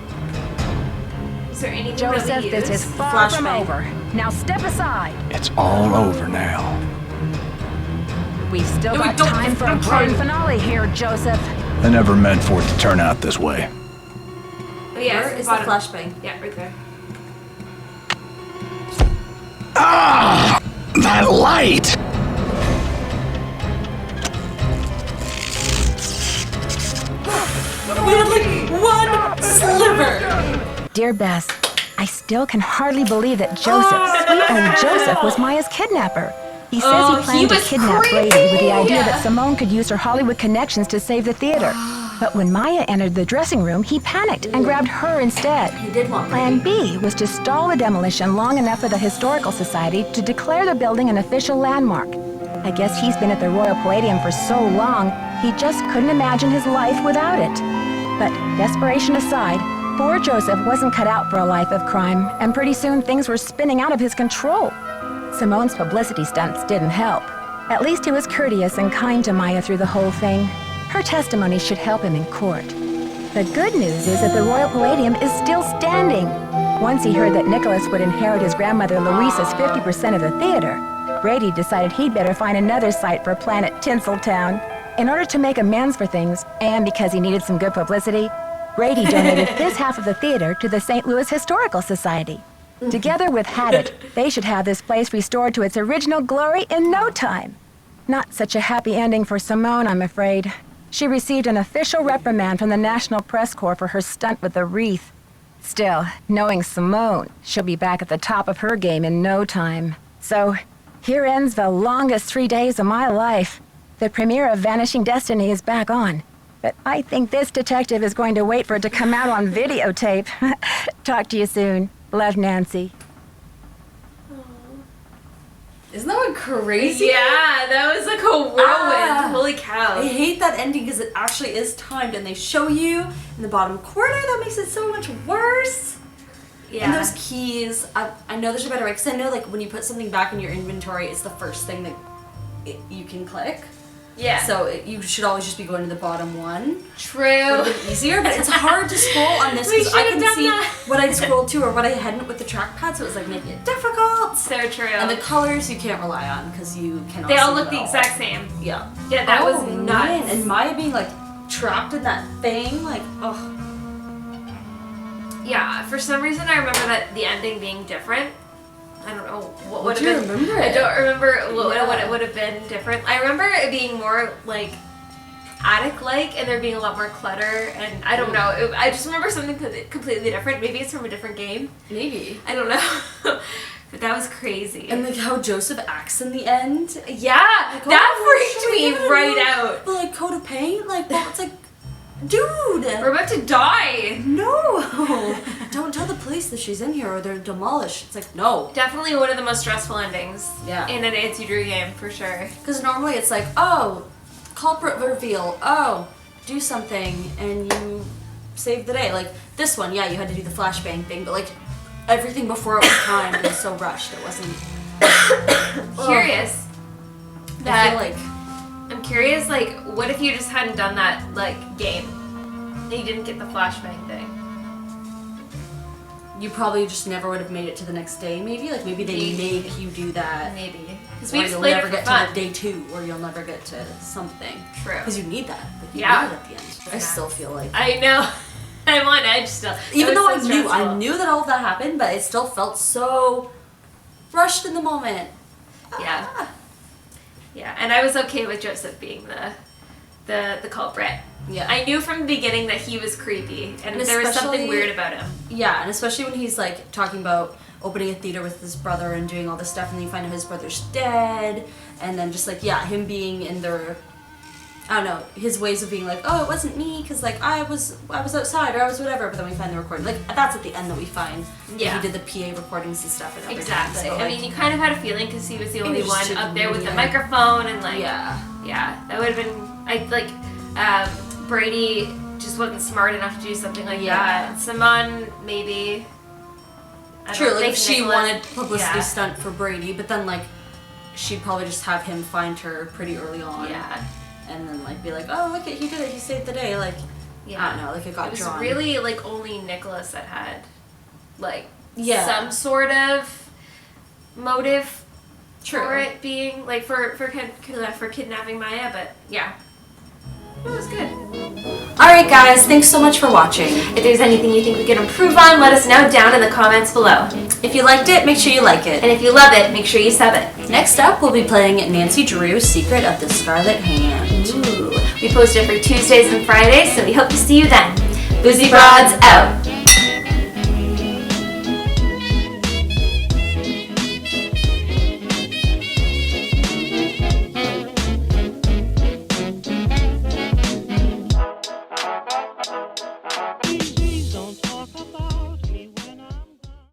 [SPEAKER 2] Is there anything
[SPEAKER 4] Joseph,
[SPEAKER 2] that we
[SPEAKER 4] this
[SPEAKER 2] use?
[SPEAKER 4] is far from
[SPEAKER 1] Flashbang.
[SPEAKER 4] over. Now step aside.
[SPEAKER 5] It's all over now.
[SPEAKER 4] We've still
[SPEAKER 1] No, we
[SPEAKER 4] got
[SPEAKER 1] don't.
[SPEAKER 4] time for a
[SPEAKER 1] I'm
[SPEAKER 4] grand
[SPEAKER 1] trying.
[SPEAKER 4] finale here, Joseph.
[SPEAKER 5] I never meant for it to turn out this way.
[SPEAKER 2] Oh, yeah,
[SPEAKER 1] Where
[SPEAKER 2] it's
[SPEAKER 1] is the
[SPEAKER 2] bottom.
[SPEAKER 1] flashbang?
[SPEAKER 2] Yeah, right there.
[SPEAKER 5] Ah! That light!
[SPEAKER 1] We had like 1 sliver!
[SPEAKER 4] Dear Bess, I still can hardly believe that Joseph, sweet old Joseph, was Maya's kidnapper. He says
[SPEAKER 2] Oh,
[SPEAKER 4] he planned to
[SPEAKER 2] was
[SPEAKER 4] kidnap
[SPEAKER 2] creepy!
[SPEAKER 4] Brady with the idea that Simone could use her Hollywood connections to save the theater. But when Maya entered the dressing room, he panicked and grabbed her instead.
[SPEAKER 1] He did want
[SPEAKER 4] Plan B was to stall the demolition long enough for the Historical Society to declare the building an official landmark. I guess he's been at the Royal Palladium for so long, he just couldn't imagine his life without it. But desperation aside, poor Joseph wasn't cut out for a life of crime, and pretty soon things were spinning out of his control. Simone's publicity stunts didn't help. At least he was courteous and kind to Maya through the whole thing. Her testimony should help him in court. The good news is that the Royal Palladium is still standing. Once he heard that Nicholas would inherit his grandmother Louisa's 50% of the theater, Brady decided he'd better find another site for Planet Tinseltown. In order to make amends for things, and because he needed some good publicity, Brady donated his half of the theater to the St. Louis Historical Society. Together with Haddett, they should have this place restored to its original glory in no time. Not such a happy ending for Simone, I'm afraid. She received an official reprimand from the National Press Corps for her stunt with the wreath. Still, knowing Simone, she'll be back at the top of her game in no time. So, here ends the longest 3 days of my life. The premiere of Vanishing Destiny is back on. But I think this detective is going to wait for it to come out on videotape. Talk to you soon. Love, Nancy.
[SPEAKER 1] Isn't that one crazy?
[SPEAKER 2] Yeah, that was like a whirlwind. Holy cow.
[SPEAKER 1] I hate that ending because it actually is timed and they show you in the bottom corner. That makes it so much worse.
[SPEAKER 2] Yeah.
[SPEAKER 1] And those keys, I know there's a better way because I know like when you put something back in your inventory, it's the first thing that you can click.
[SPEAKER 2] Yeah.
[SPEAKER 1] So you should always just be going to the bottom one.
[SPEAKER 2] True.
[SPEAKER 1] Would have been easier, but it's hard to scroll on this
[SPEAKER 2] We
[SPEAKER 1] because I
[SPEAKER 2] should have
[SPEAKER 1] can
[SPEAKER 2] done
[SPEAKER 1] see
[SPEAKER 2] that.
[SPEAKER 1] what I'd scrolled to or what I hadn't with the trackpad, so it was like making it difficult.
[SPEAKER 2] So true.
[SPEAKER 1] And the colors you can't rely on because you cannot.
[SPEAKER 2] They all
[SPEAKER 1] see
[SPEAKER 2] look
[SPEAKER 1] them
[SPEAKER 2] the
[SPEAKER 1] at
[SPEAKER 2] exact same.
[SPEAKER 1] Yeah.
[SPEAKER 2] Yeah, that was
[SPEAKER 1] man.
[SPEAKER 2] nuts.
[SPEAKER 1] And Maya being like trapped in that thing, like, ugh.
[SPEAKER 2] Yeah, for some reason I remember that the ending being different. I don't know what would
[SPEAKER 1] do you
[SPEAKER 2] have been.
[SPEAKER 1] remember
[SPEAKER 2] I
[SPEAKER 1] it?
[SPEAKER 2] don't remember what
[SPEAKER 1] Yeah.
[SPEAKER 2] it would have been different. I remember it being more like attic-like and there being a lot more clutter and I don't know. I just remember something completely different. Maybe it's from a different game.
[SPEAKER 1] Maybe.
[SPEAKER 2] I don't know. But that was crazy.
[SPEAKER 1] And like how Joseph acts in the end.
[SPEAKER 2] Yeah,
[SPEAKER 1] Like,
[SPEAKER 2] that
[SPEAKER 1] should
[SPEAKER 2] freaked
[SPEAKER 1] we
[SPEAKER 2] me
[SPEAKER 1] give it a
[SPEAKER 2] right
[SPEAKER 1] new,
[SPEAKER 2] out.
[SPEAKER 1] Like coat of paint? Like, well, it's like, dude.
[SPEAKER 2] We're about to die.
[SPEAKER 1] No. Don't tell the police that she's in here or they're demolished. It's like, no.
[SPEAKER 2] Definitely one of the most stressful endings.
[SPEAKER 1] Yeah.
[SPEAKER 2] In a Nancy Drew game, for sure.
[SPEAKER 1] Because normally it's like, oh, culprit reveal. Oh, do something and you save the day. Like this one, yeah, you had to do the flashbang thing, but like everything before it was timed and so rushed. It wasn't
[SPEAKER 2] curious.
[SPEAKER 1] I feel like
[SPEAKER 2] I'm curious, like, what if you just hadn't done that, like, game? And you didn't get the flashbang thing?
[SPEAKER 1] you probably just never would have made it to the next day, maybe? Like, maybe they make you do that.
[SPEAKER 2] Maybe. Because
[SPEAKER 1] Or
[SPEAKER 2] we just
[SPEAKER 1] you'll
[SPEAKER 2] played
[SPEAKER 1] never
[SPEAKER 2] it for
[SPEAKER 1] get
[SPEAKER 2] fun.
[SPEAKER 1] to day 2, or you'll never get to something.
[SPEAKER 2] True.
[SPEAKER 1] Because you need that. Like, you
[SPEAKER 2] Yeah.
[SPEAKER 1] need it at the end. I still feel like...
[SPEAKER 2] I know. I'm on edge still.
[SPEAKER 1] Even
[SPEAKER 2] That
[SPEAKER 1] though
[SPEAKER 2] was so
[SPEAKER 1] I
[SPEAKER 2] stressful.
[SPEAKER 1] knew that all of that happened, but it still felt so rushed in the moment.
[SPEAKER 2] Yeah. Yeah, and I was okay with Joseph being the culprit.
[SPEAKER 1] Yeah.
[SPEAKER 2] I knew from the beginning that he was creepy, and there was something
[SPEAKER 1] especially-
[SPEAKER 2] weird about him.
[SPEAKER 1] Yeah, and especially when he's like talking about opening a theater with his brother and doing all this stuff, and then you find out his brother's dead, and then just like, yeah, him being in their, I don't know, his ways of being like, oh, it wasn't me, because like I was outside or I was whatever, but then we find the recording. Like that's at the end that we find.
[SPEAKER 2] Yeah.
[SPEAKER 1] He did the PA recordings and stuff and everything.
[SPEAKER 2] Exactly.
[SPEAKER 1] So,
[SPEAKER 2] I
[SPEAKER 1] like,
[SPEAKER 2] mean, you kind of had a feeling because he was the only
[SPEAKER 1] was
[SPEAKER 2] one
[SPEAKER 1] too
[SPEAKER 2] up there with the
[SPEAKER 1] weird.
[SPEAKER 2] microphone and like,
[SPEAKER 1] Yeah.
[SPEAKER 2] that would have been, Brady just wasn't smart enough to do something like
[SPEAKER 1] Yeah.
[SPEAKER 2] that. Simone, maybe. I
[SPEAKER 1] True,
[SPEAKER 2] don't
[SPEAKER 1] like
[SPEAKER 2] think
[SPEAKER 1] if she
[SPEAKER 2] Nicholas-
[SPEAKER 1] wanted publicity
[SPEAKER 2] yeah.
[SPEAKER 1] stunt for Brady, but then like she'd probably just have him find her pretty early on.
[SPEAKER 2] Yeah.
[SPEAKER 1] And then like be like, oh look at he did it, he saved the day. Like I don't know, like it got
[SPEAKER 2] It was
[SPEAKER 1] drawn.
[SPEAKER 2] really like only Nicholas that had like
[SPEAKER 1] Yeah.
[SPEAKER 2] some sort of motive
[SPEAKER 1] True.
[SPEAKER 2] for it being like for kidnapping Maya, but yeah. It was good.
[SPEAKER 1] Alright guys, thanks so much for watching.
[SPEAKER 2] If there's anything you think we could improve on, let us know down in the comments below.
[SPEAKER 1] If you liked it, make sure you like it.
[SPEAKER 2] And if you love it, make sure you sub it.
[SPEAKER 1] Next up, we'll be playing Nancy Drew's Secret of the Scarlet Hand.
[SPEAKER 2] Ooh. We post every Tuesdays and Fridays, so we hope to see you then. Boozy Broads out.